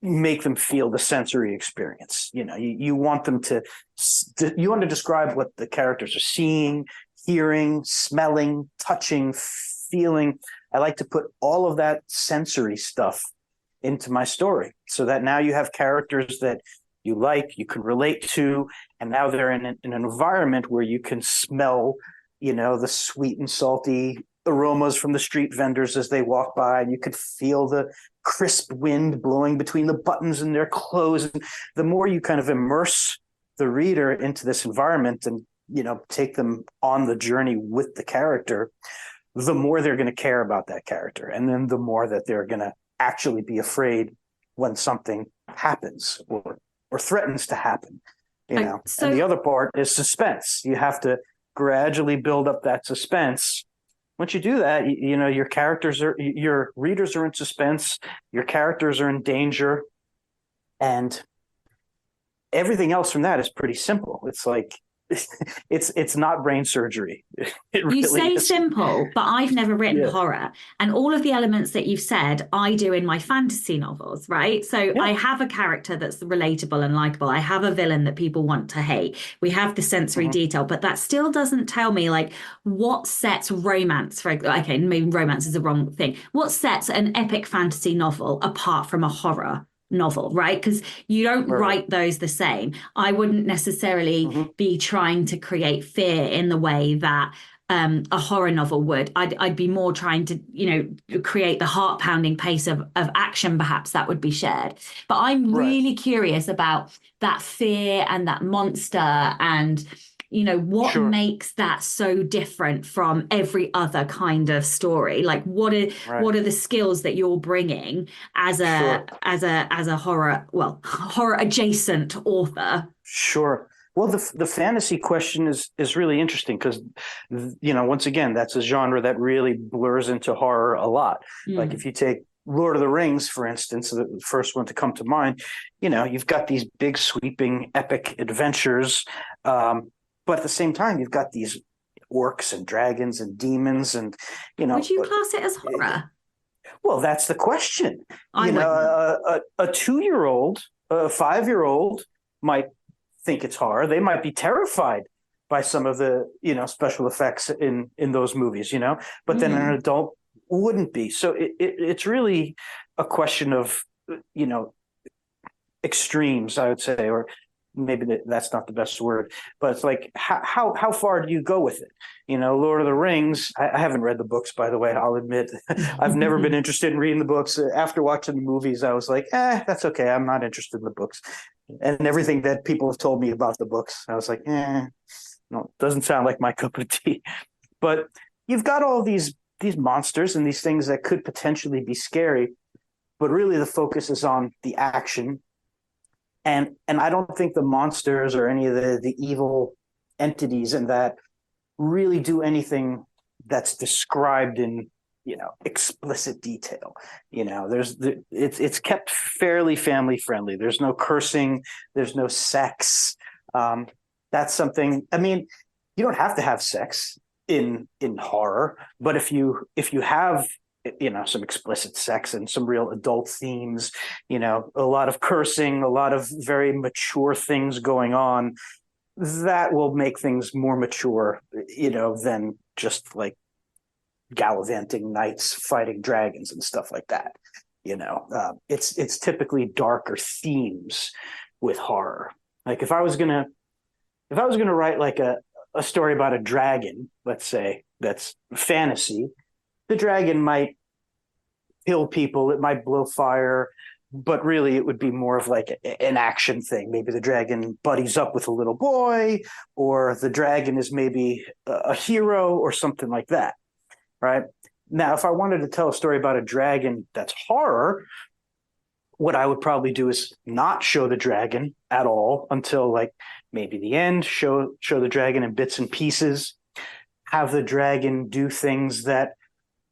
make them feel the sensory experience. You know, you want them you want to describe what the characters are seeing, hearing, smelling, touching, feeling. I like to put all of that sensory stuff into my story so that now you have characters that you like, you can relate to, and now they're in an environment where you can smell, you know, the sweet and salty aromas from the street vendors as they walk by, and you could feel the crisp wind blowing between the buttons in their clothes. And the more you kind of immerse the reader into this environment and, you know, take them on the journey with the character, the more they're going to care about that character. And then the more that they're going to actually be afraid when something happens or threatens to happen, you know. And the other part is suspense. You have to gradually build up that suspense. Once you do that, you know, your readers are in suspense, your characters are in danger, and everything else from that is pretty simple. It's like, it's not brain surgery. You say simple, but I've never written horror. And all of the elements that you've said, I do in my fantasy novels, right? So I have a character that's relatable and likable. I have a villain that people want to hate. We have the sensory detail, but that still doesn't tell me like what sets romance, okay, maybe romance is the wrong thing. What sets an epic fantasy novel apart from a horror novel, right? Because you don't write those the same. I wouldn't necessarily be trying to create fear in the way that a horror novel would. I'd be more trying to, you know, create the heart-pounding pace of action, perhaps, that would be shared. But I'm really curious about that fear and that monster and, What Sure. makes that so different from every other kind of story? Like Right. what are the skills that you're bringing as a Sure. horror, well, horror adjacent author? Sure. Well, the fantasy question is really interesting because, once again, that's a genre that really blurs into horror a lot. Like Mm. if you take Lord of the Rings, for instance, the first one to come to mind, you've got these big, sweeping, epic adventures, but at the same time, you've got these orcs and dragons and demons, and you Would know, you class it as horror? well, that's the question. I wouldn't. A 2-year-old, a 5-year-old might think it's horror. They might be terrified by some of the special effects in those movies, but then an Mm. adult wouldn't be. So it's really a question of you know extremes, I would say, or maybe that's not the best word, but it's like how far do you go with it? Lord of the Rings. I haven't read the books, by the way. I'll admit, I've never been interested in reading the books. After watching the movies, I was like, that's okay. I'm not interested in the books, and everything that people have told me about the books, I was like, no, doesn't sound like my cup of tea. But you've got all these monsters and these things that could potentially be scary, but really the focus is on the action. And I don't think the monsters or any of the evil entities in that really do anything that's described in explicit detail. It's kept fairly family friendly. There's no cursing, there's no sex. That's something. I mean, you don't have to have sex in horror, but if you have some explicit sex and some real adult themes, a lot of cursing, a lot of very mature things going on, that will make things more mature, than just like gallivanting knights fighting dragons and stuff like that. It's typically darker themes with horror. Like if I was gonna write like a story about a dragon, let's say, that's fantasy, the dragon might kill people, it might blow fire, but really it would be more of like an action thing. Maybe the dragon buddies up with a little boy, or the dragon is maybe a hero or something like that, right? Now, if I wanted to tell a story about a dragon that's horror, what I would probably do is not show the dragon at all until like maybe the end, show the dragon in bits and pieces, have the dragon do things that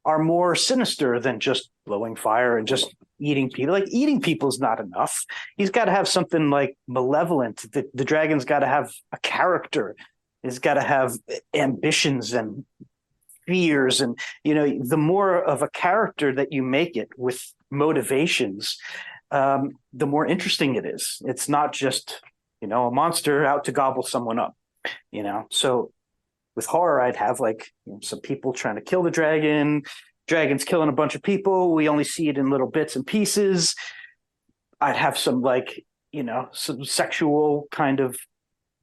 are more sinister than just blowing fire and just eating people. Like eating people is not enough. He's got to have something like malevolent. The dragon's got to have a character. He's got to have ambitions and fears. And, the more of a character that you make it with motivations, the more interesting it is. It's not just, a monster out to gobble someone up, So with horror, I'd have like some people trying to kill the dragon. Dragon's killing a bunch of people. We only see it in little bits and pieces. I'd have some like, some sexual kind of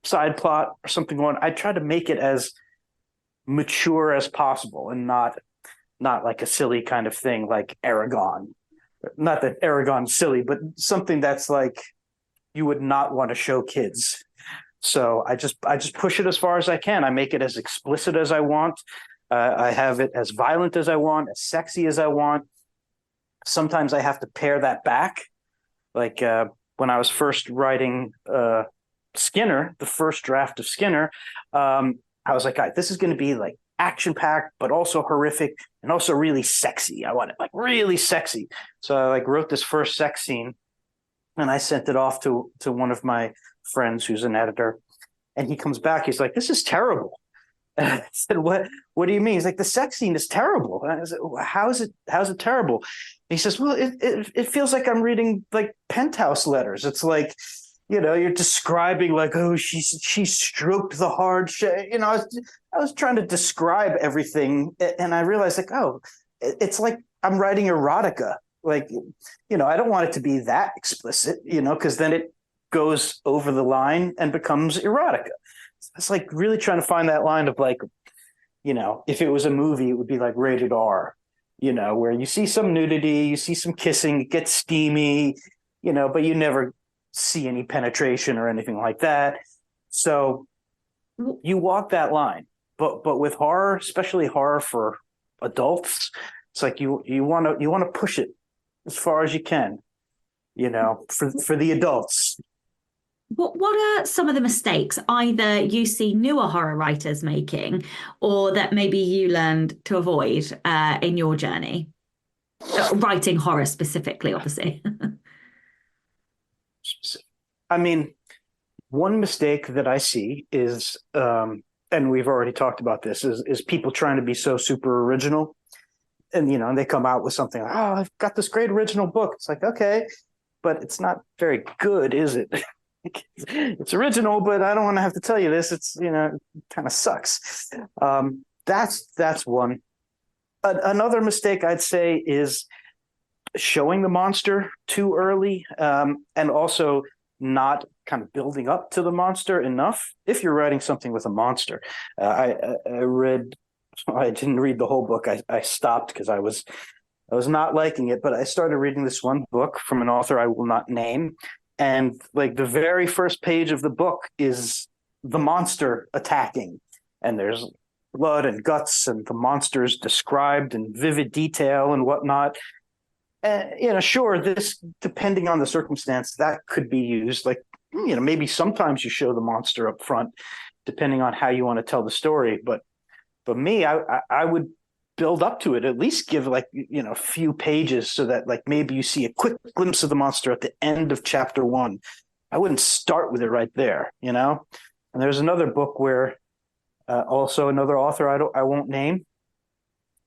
side plot or something going. I'd try to make it as mature as possible and not like a silly kind of thing like Aragon. Not that Aragon's silly, but something that's like you would not want to show kids. So I just push it as far as I can. I make it as explicit as I want. I have it as violent as I want, as sexy as I want. Sometimes I have to pare that back. Like when I was first writing Skinner, the first draft of Skinner, I was like, all right, this is going to be like action packed, but also horrific and also really sexy. I want it like really sexy. So I like wrote this first sex scene and I sent it off to one of my friends who's an editor, and he comes back. He's like, "This is terrible." And I said, "What? What do you mean?" He's like, "The sex scene is terrible." And I said, "How's it terrible?" And he says, "Well, it feels like I'm reading like Penthouse letters. It's like, you're describing like, oh, she stroked the hard I was trying to describe everything, and I realized like, oh, it's like I'm writing erotica. Like, I don't want it to be that explicit, because then it goes over the line and becomes erotica. It's like really trying to find that line of like, if it was a movie, it would be like rated R, where you see some nudity, you see some kissing, it gets steamy, but you never see any penetration or anything like that. So you walk that line. But with horror, especially horror for adults, it's like you want to push it as far as you can, for the adults. What are some of the mistakes either you see newer horror writers making or that maybe you learned to avoid in your journey? Writing horror specifically, obviously. I mean, one mistake that I see is, and we've already talked about this, is people trying to be so super original, and they come out with something like, "Oh, I've got this great original book." It's like, okay, but it's not very good, is it? It's original, but I don't want to have to tell you this. It's it kind of sucks. That's one. Another mistake I'd say is showing the monster too early, and also not kind of building up to the monster enough. If you're writing something with a monster, I didn't read the whole book. I stopped because I was not liking it, but I started reading this one book from an author I will not name. And like the very first page of the book is the monster attacking, and there's blood and guts, and the monster's described in vivid detail and whatnot. And sure, this, depending on the circumstance, that could be used. Like, maybe sometimes you show the monster up front, depending on how you want to tell the story. But me, I would build up to it, at least give like a few pages so that like maybe you see a quick glimpse of the monster at the end of chapter 1. I wouldn't start with it right there. And there's another book where also another author I won't name,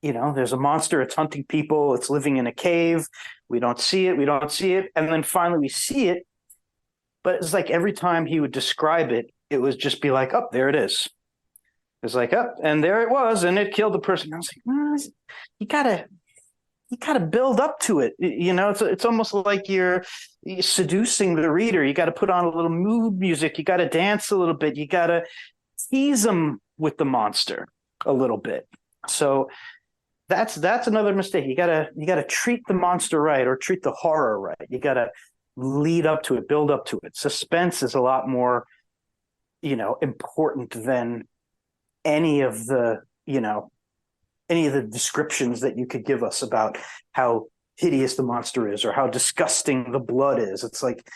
there's a monster, it's hunting people, it's living in a cave, we don't see it, and then finally we see it, but it's like every time he would describe it, it would just be like, oh, there it is. It's like, oh, and there it was, and it killed the person. I was like, you gotta build up to it. It's almost like you're seducing the reader. You got to put on a little mood music. You got to dance a little bit. You got to tease them with the monster a little bit. So that's another mistake. You gotta treat the monster right, or treat the horror right. You gotta lead up to it, build up to it. Suspense is a lot more, important than any of the descriptions that you could give us about how hideous the monster is or how disgusting the blood is. It's like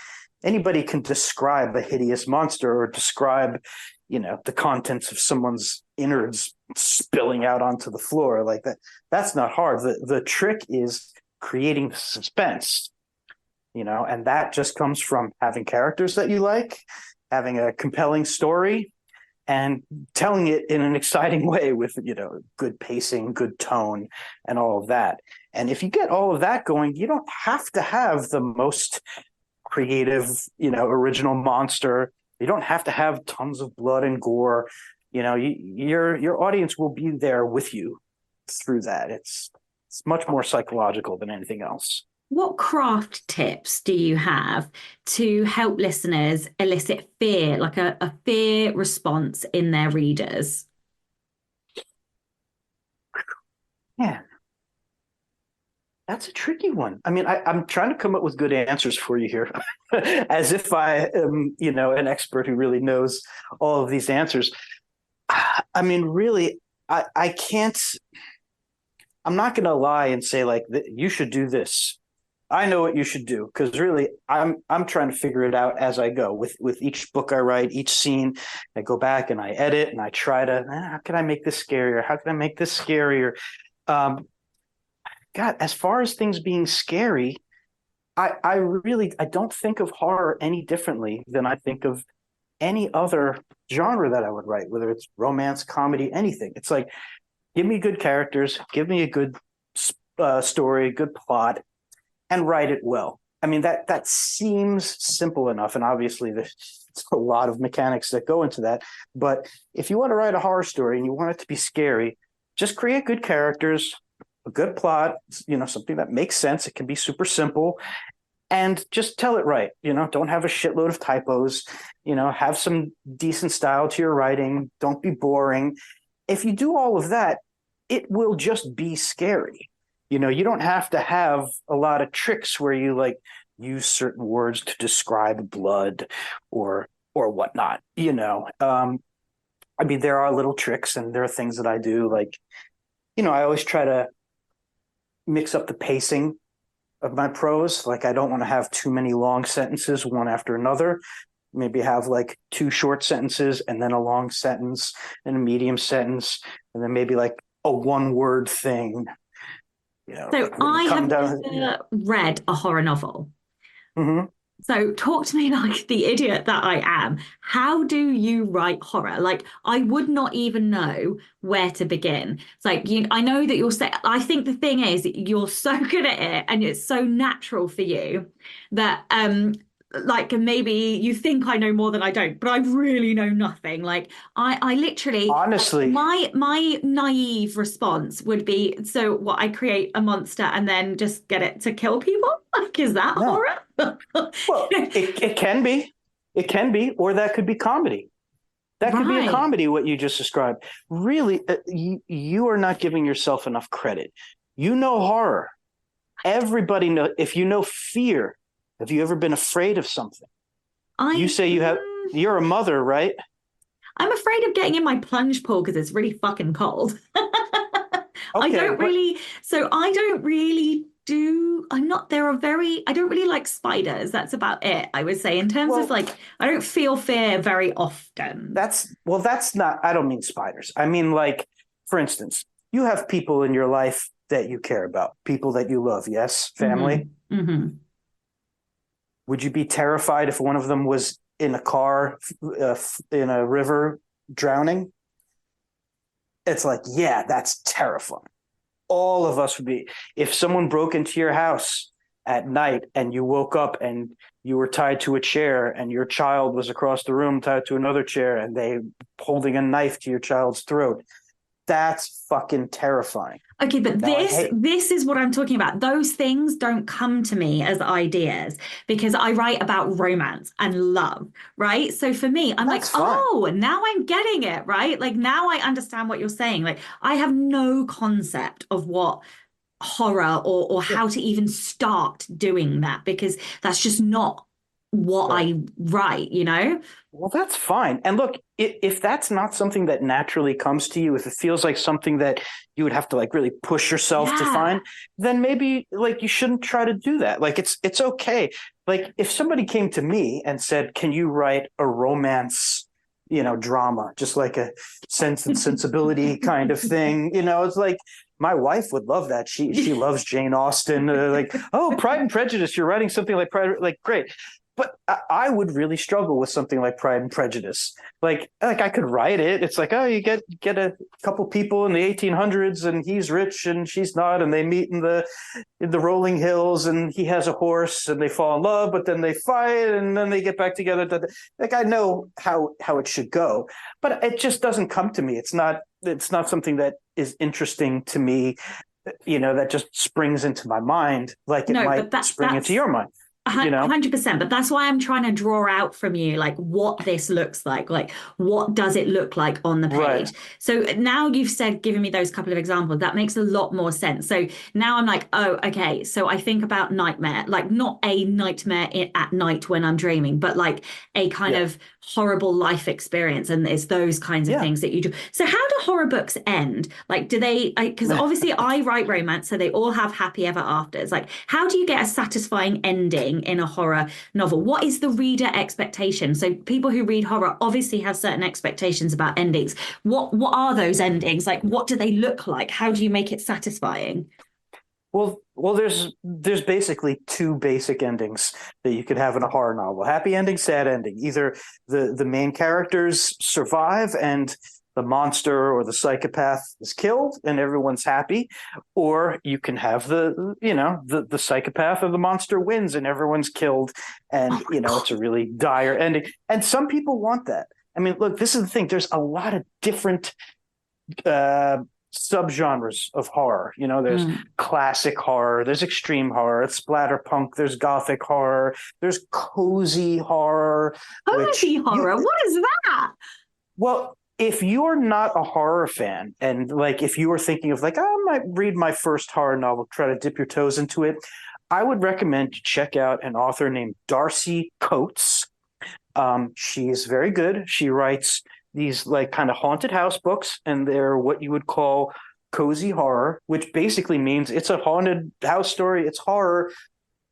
anybody can describe a hideous monster or describe, the contents of someone's innards spilling out onto the floor like that. That's not hard. The trick is creating suspense, and that just comes from having characters that you like, having a compelling story, and telling it in an exciting way with, good pacing, good tone, and all of that. And if you get all of that going, you don't have to have the most creative, original monster. You don't have to have tons of blood and gore. Your audience will be there with you through that. It's much more psychological than anything else. What craft tips do you have to help listeners elicit fear, like a fear response in their readers? Yeah, that's a tricky one. I mean, I'm trying to come up with good answers for you here, as if I am, an expert who really knows all of these answers. I mean, really, I can't. I'm not going to lie and say like you should do this. I know what you should do, because really I'm trying to figure it out as I go with each book I write, each scene. I go back and I edit and I try to, how can I make this scarier? How can I make this scarier? God, as far as things being scary, I don't think of horror any differently than I think of any other genre that I would write, whether it's romance, comedy, anything. It's like, give me good characters, give me a good story, good plot, and write it well. I mean, that seems simple enough, and obviously there's a lot of mechanics that go into that. But if you want to write a horror story and you want it to be scary, just create good characters, a good plot, something that makes sense. It can be super simple, and just tell it right. Don't have a shitload of typos. Have some decent style to your writing. Don't be boring. If you do all of that, it will just be scary. You don't have to have a lot of tricks where you like use certain words to describe blood or whatnot. I mean, there are little tricks and there are things that I do. Like, I always try to mix up the pacing of my prose. Like, I don't want to have too many long sentences one after another. Maybe have like two short sentences and then a long sentence and a medium sentence, and then maybe like a one word thing. So Like when you I come have down. never read a horror novel. Mhm. So talk to me like the idiot that I am. How do you write horror? Like I would not even know where to begin. It's like I know that you're saying. I think the thing is you're so good at it, and it's so natural for you that like maybe you think I know more than I don't, but I really know nothing. Like I literally Honestly, my naive response would be, so what, I create a monster and then just get it to kill people? Like, is that no. horror? Well, it can be. It can be, or that could be comedy. That could be a Right. comedy, what you just described. Really, you are not giving yourself enough credit. You know horror. Everybody know. If you know fear, have you ever been afraid of something? You I say you have. You're a mother, right? I'm afraid of getting in my plunge pool because it's really fucking cold. I Okay, don't but really, so I don't really do, I'm not, there are very, I don't really like spiders. That's about it, I would say. In terms of well, like, I don't feel fear very often. that's not. I don't mean spiders. I mean, like, for instance, you have people in your life that you care about, people that you love. Yes, family. Hmm. Hmm. Would you be terrified if one of them was in a car in a river drowning? It's like, yeah, that's terrifying. All of us would be. If someone broke into your house at night and you woke up and you were tied to a chair and your child was across the room tied to another chair and they holding a knife to your child's throat, that's fucking terrifying. Okay, but Now, I this hate. this is what I'm talking about. Those things don't come to me as ideas because I write about romance and love, right? So for me, I'm like, That's fine. oh, now I'm getting it, right? Like now I understand what you're saying. Like I have no concept of what horror or Yeah, how to even start doing that because that's just not what right. I write, you know? Well, that's fine. And look, if that's not something that naturally comes to you, if it feels like something that you would have to like really push yourself to Yeah. find, then maybe like you shouldn't try to do that. Like it's okay. Like if somebody came to me and said, "Can you write a romance, drama, just like a Sense and Sensibility kind of thing?" It's like my wife would love that. She loves Jane Austen. Like, oh, Pride and Prejudice. You're writing something like Pride, like great. But I would really struggle with something like Pride and Prejudice. Like I could write it. It's like, oh, you get a couple people in the 1800s, and he's rich and she's not, and they meet in the rolling hills, and he has a horse, and they fall in love, but then they fight, and then they get back together. Like I know how it should go, but it just doesn't come to me. It's not something that is interesting to me. That just springs into my mind, like it No, might but that spring into that's your mind. You know. 100%. But that's why I'm trying to draw out from you, like what this looks like what does it look like on the Right. page? So now you've said, given me those couple of examples, that makes a lot more sense. So now I'm like, oh, okay. So I think about nightmare, like not a nightmare at night when I'm dreaming, but like a kind Yeah. of horrible life experience. And it's those kinds of Yeah. things that you do. So how do horror books end? Like, do they, because obviously I write romance, so they all have happy ever afters. Like, how do you get a satisfying ending in a horror novel? What is the reader expectation? So people who read horror obviously have certain expectations about endings. What are those endings? Like what do they look like? How do you make it satisfying? Well, there's basically two basic endings that you could have in a horror novel: happy ending, sad ending. Either the main characters survive and the monster or the psychopath is killed and everyone's happy, or you can have the psychopath or the monster wins and everyone's killed, Oh and my God. it's a really dire ending. And some people want that. I mean, look, this is the thing. There's a lot of different uh, subgenres of horror. There's Mm. classic horror, there's extreme horror, it's splatterpunk, there's gothic horror, there's cozy horror, which Cozy you horror. What is that? well. If you're not a horror fan, and like if you were thinking of like, oh, I might read my first horror novel, try to dip your toes into it, I would recommend you check out an author named Darcy Coates. She's very good. She writes these like kind of haunted house books, and they're what you would call cozy horror, which basically means it's a haunted house story. It's horror,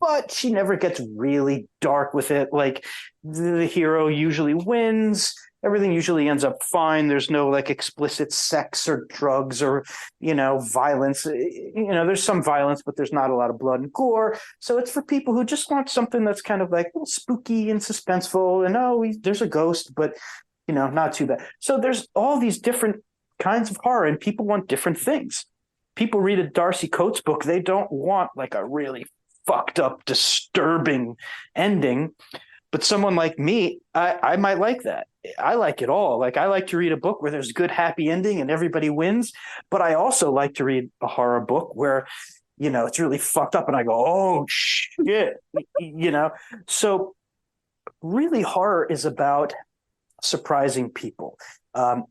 but she never gets really dark with it. Like the hero usually wins. Everything usually ends up fine. There's no like explicit sex or drugs or, violence. There's some violence, but there's not a lot of blood and gore. So it's for people who just want something that's kind of like spooky and suspenseful. And there's a ghost, but not too bad. So there's all these different kinds of horror, and people want different things. People read a Darcy Coates book. They don't want like a really fucked up, disturbing ending. But someone like me, I might like that. I like it all. Like I like to read a book where there's a good, happy ending and everybody wins. But I also like to read a horror book where, it's really fucked up and I go, oh shit, So really horror is about surprising people.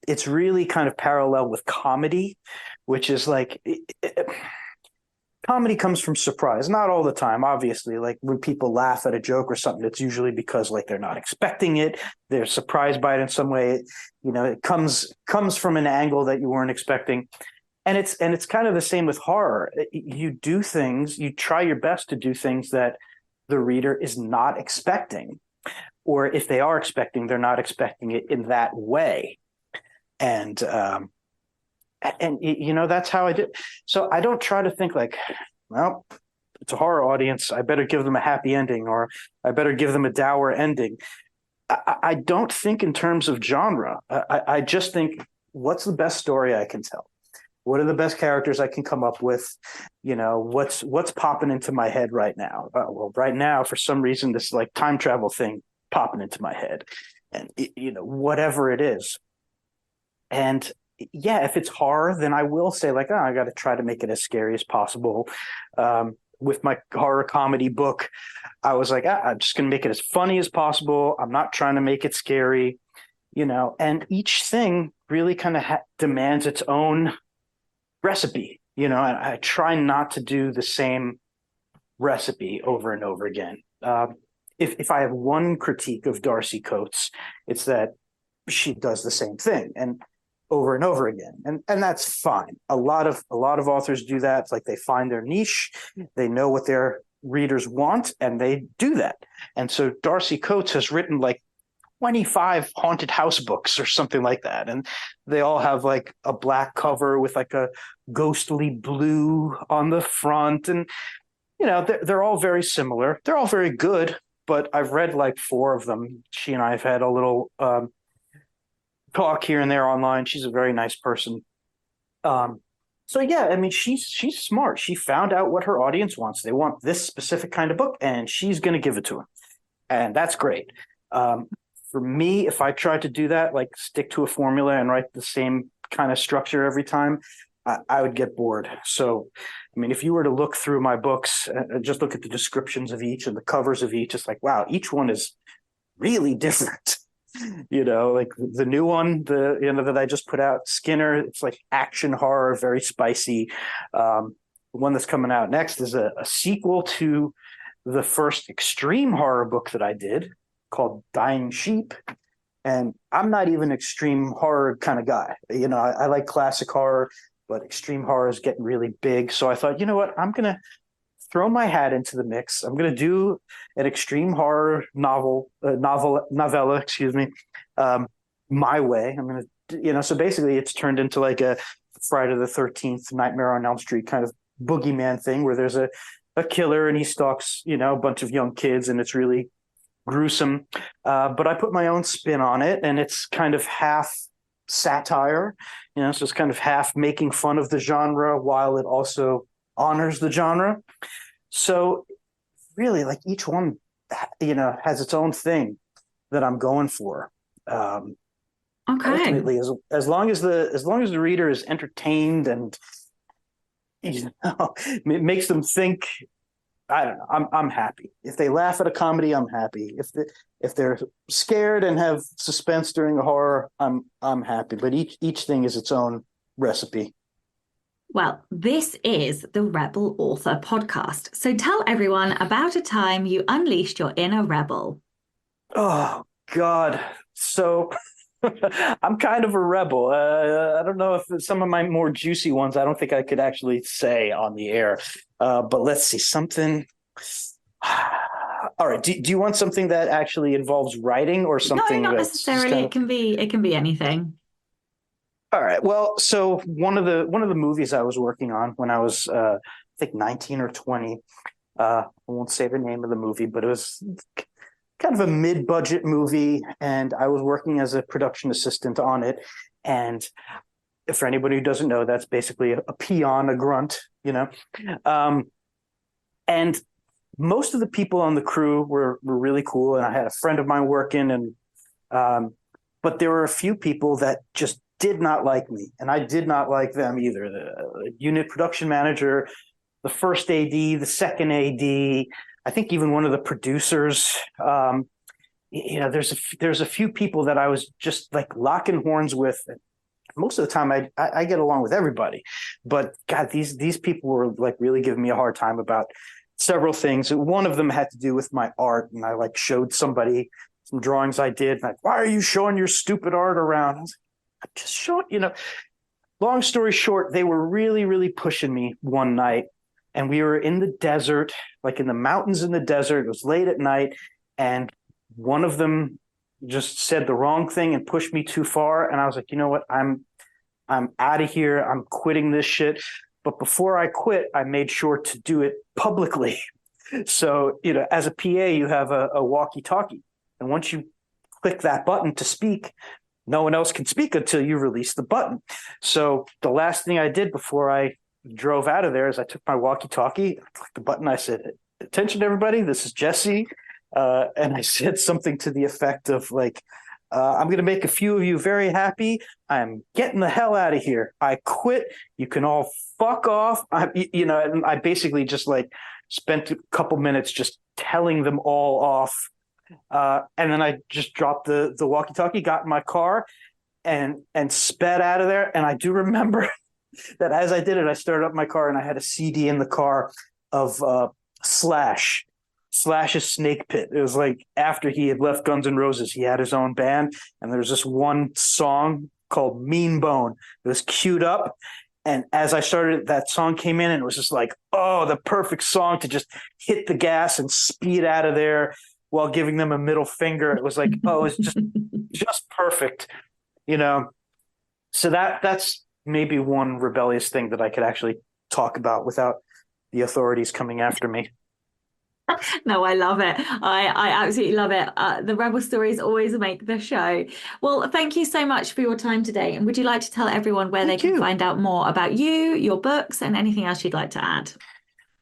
It's really kind of parallel with comedy, which is like comedy comes from surprise. Not all the time, obviously. Like when people laugh at a joke or something, it's usually because like they're not expecting it. They're surprised by it in some way. It comes from an angle that you weren't expecting. And it's kind of the same with horror. You do things, you try your best to do things that the reader is not expecting. Or if they are expecting, they're not expecting it in that way. And that's how I did. So I don't try to think like, well, it's a horror audience, I better give them a happy ending, or I better give them a dour ending. I don't think in terms of genre. I just think, what's the best story I can tell? What are the best characters I can come up with? What's popping into my head right now? Well, right now, for some reason, this like time travel thing popping into my head, and whatever it is. And yeah, if it's horror, then I will say like, I got to try to make it as scary as possible. With my horror comedy book, I was like, I'm just going to make it as funny as possible. I'm not trying to make it scary, and each thing really kind of demands its own recipe, and I try not to do the same recipe over and over again. If I have one critique of Darcy Coates, it's that she does the same thing and over again, and that's fine. A lot of authors do that. It's like they find their niche, they know what their readers want, and they do that. And so Darcy Coates has written like 25 haunted house books or something like that, and they all have like a black cover with like a ghostly blue on the front, and they're all very similar. They're all very good, but I've read like 4 of them. She and I have had a little talk here and there online. She's a very nice person. So yeah, I mean, she's smart. She found out what her audience wants. They want this specific kind of book, and she's going to give it to them, and that's great. For me, if I tried to do that, like stick to a formula and write the same kind of structure every time, I would get bored. So, I mean, if you were to look through my books, just look at the descriptions of each and the covers of each, it's like, wow, each one is really different. Like the new one, that I just put out, Skinner, it's like action horror, very spicy. The one that's coming out next is a sequel to the first extreme horror book that I did, called Dying Sheep. And I'm not even an extreme horror kind of guy. I like classic horror, but extreme horror is getting really big. So I thought, you know what, I'm going to throw my hat into the mix. I'm going to do an extreme horror novella, excuse me, my way. I'm going to, so basically it's turned into like a Friday the 13th, Nightmare on Elm Street kind of boogeyman thing, where there's a killer and he stalks, a bunch of young kids, and it's really gruesome. But I put my own spin on it, and it's kind of half satire, so it's kind of half making fun of the genre while it also honors the genre. So really, like, each one, has its own thing that I'm going for. Okay. Ultimately, as long as the reader is entertained and it makes them think, I don't know, I'm happy. If they laugh at a comedy, I'm happy. If they're scared and have suspense during a horror, I'm happy. But each thing is its own recipe. Well, this is the Rebel Author Podcast. So tell everyone about a time you unleashed your inner rebel. Oh, God. So I'm kind of a rebel. I don't know if some of my more juicy ones, I don't think I could actually say on the air. But let's see, something. All right. Do you want something that actually involves writing or No, something not that's just necessarily. kind of... It can be anything. All right. Well, so one of the movies I was working on when I was I think 19 or 20. I won't say the name of the movie, but it was kind of a mid-budget movie, and I was working as a production assistant on it. And for anybody who doesn't know, that's basically a peon, a grunt, Um, and most of the people on the crew were really cool, and I had a friend of mine working, and but there were a few people that just did not like me, and I did not like them either. The unit production manager, the first AD, the second AD, I think even one of the producers. There's a few people that I was just like locking horns with. Most of the time, I get along with everybody, but God, these people were like really giving me a hard time about several things. One of them had to do with my art, and I like showed somebody some drawings I did. And like, why are you showing your stupid art around? I was like, I'm just showing. Long story short, they were really, really pushing me one night, and we were in the desert, like in the mountains in the desert. It was late at night, and one of them just said the wrong thing and pushed me too far. And I was like, you know what? I'm out of here. I'm quitting this shit. But before I quit, I made sure to do it publicly. So, as a PA, you have a walkie-talkie. And once you click that button to speak, no one else can speak until you release the button. So the last thing I did before I drove out of there is I took my walkie-talkie, clicked the button. I said, attention, everybody, this is Jesse. And I said something to the effect of like, I'm going to make a few of you very happy. I'm getting the hell out of here. I quit. You can all fuck off. And I basically just like spent a couple minutes just telling them all off. And then I just dropped the walkie-talkie, got in my car and sped out of there. And I do remember that as I did it, I started up my car and I had a CD in the car of Slash's Snake Pit. It was like after he had left Guns N' Roses, he had his own band, and there was this one song called Mean Bone. It was queued up, and as I started, that song came in, and it was just like, oh, the perfect song to just hit the gas and speed out of there while giving them a middle finger. It was like, oh, it's just perfect, So that's maybe one rebellious thing that I could actually talk about without the authorities coming after me. No, I love it. I absolutely love it. The Rebel stories always make the show. Well, thank you so much for your time today. And would you like to tell everyone where they can find out more about you, your books, and anything else you'd like to add?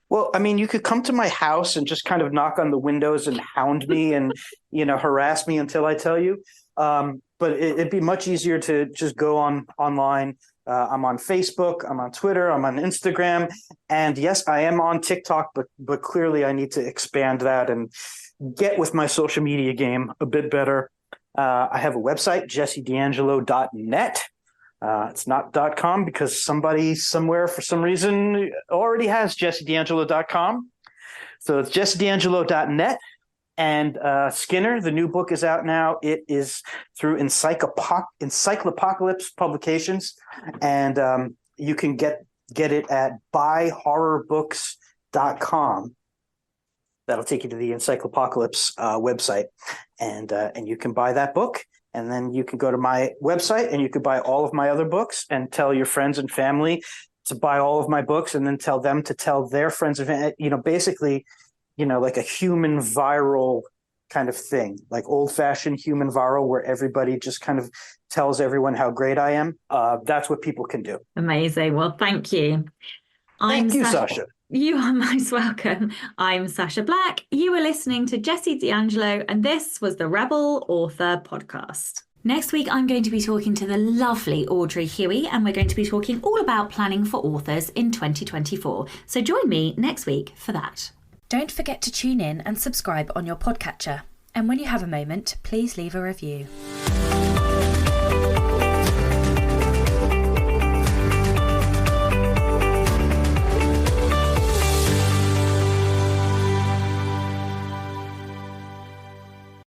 Well, I mean, you could come to my house and just kind of knock on the windows and hound me and, harass me until I tell you. But it'd be much easier to just go online. I'm on Facebook, I'm on Twitter, I'm on Instagram, and yes, I am on TikTok, but clearly I need to expand that and get with my social media game a bit better. I have a website, jessediangelo.net. It's not .com because somebody somewhere for some reason already has jessediangelo.com. So it's jessediangelo.net. And Skinner, the new book is out now. It is through Encyclopocalypse Publications, and you can get it at buyhorrorbooks.com. That'll take you to the Encyclopocalypse website, and you can buy that book. And then you can go to my website and you could buy all of my other books and tell your friends and family to buy all of my books, and then tell them to tell their friends and family. Basically, like a human viral kind of thing, like old-fashioned human viral, where everybody just kind of tells everyone how great I am. That's what people can do. Amazing. Well, thank you. Thank you, Sasha. You are most welcome. I'm Sasha Black. You are listening to Jesse D'Angelo, and this was the Rebel Author Podcast. Next week, I'm going to be talking to the lovely Audrey Huey, and we're going to be talking all about planning for authors in 2024. So join me next week for that. Don't forget to tune in and subscribe on your podcatcher. And when you have a moment, please leave a review.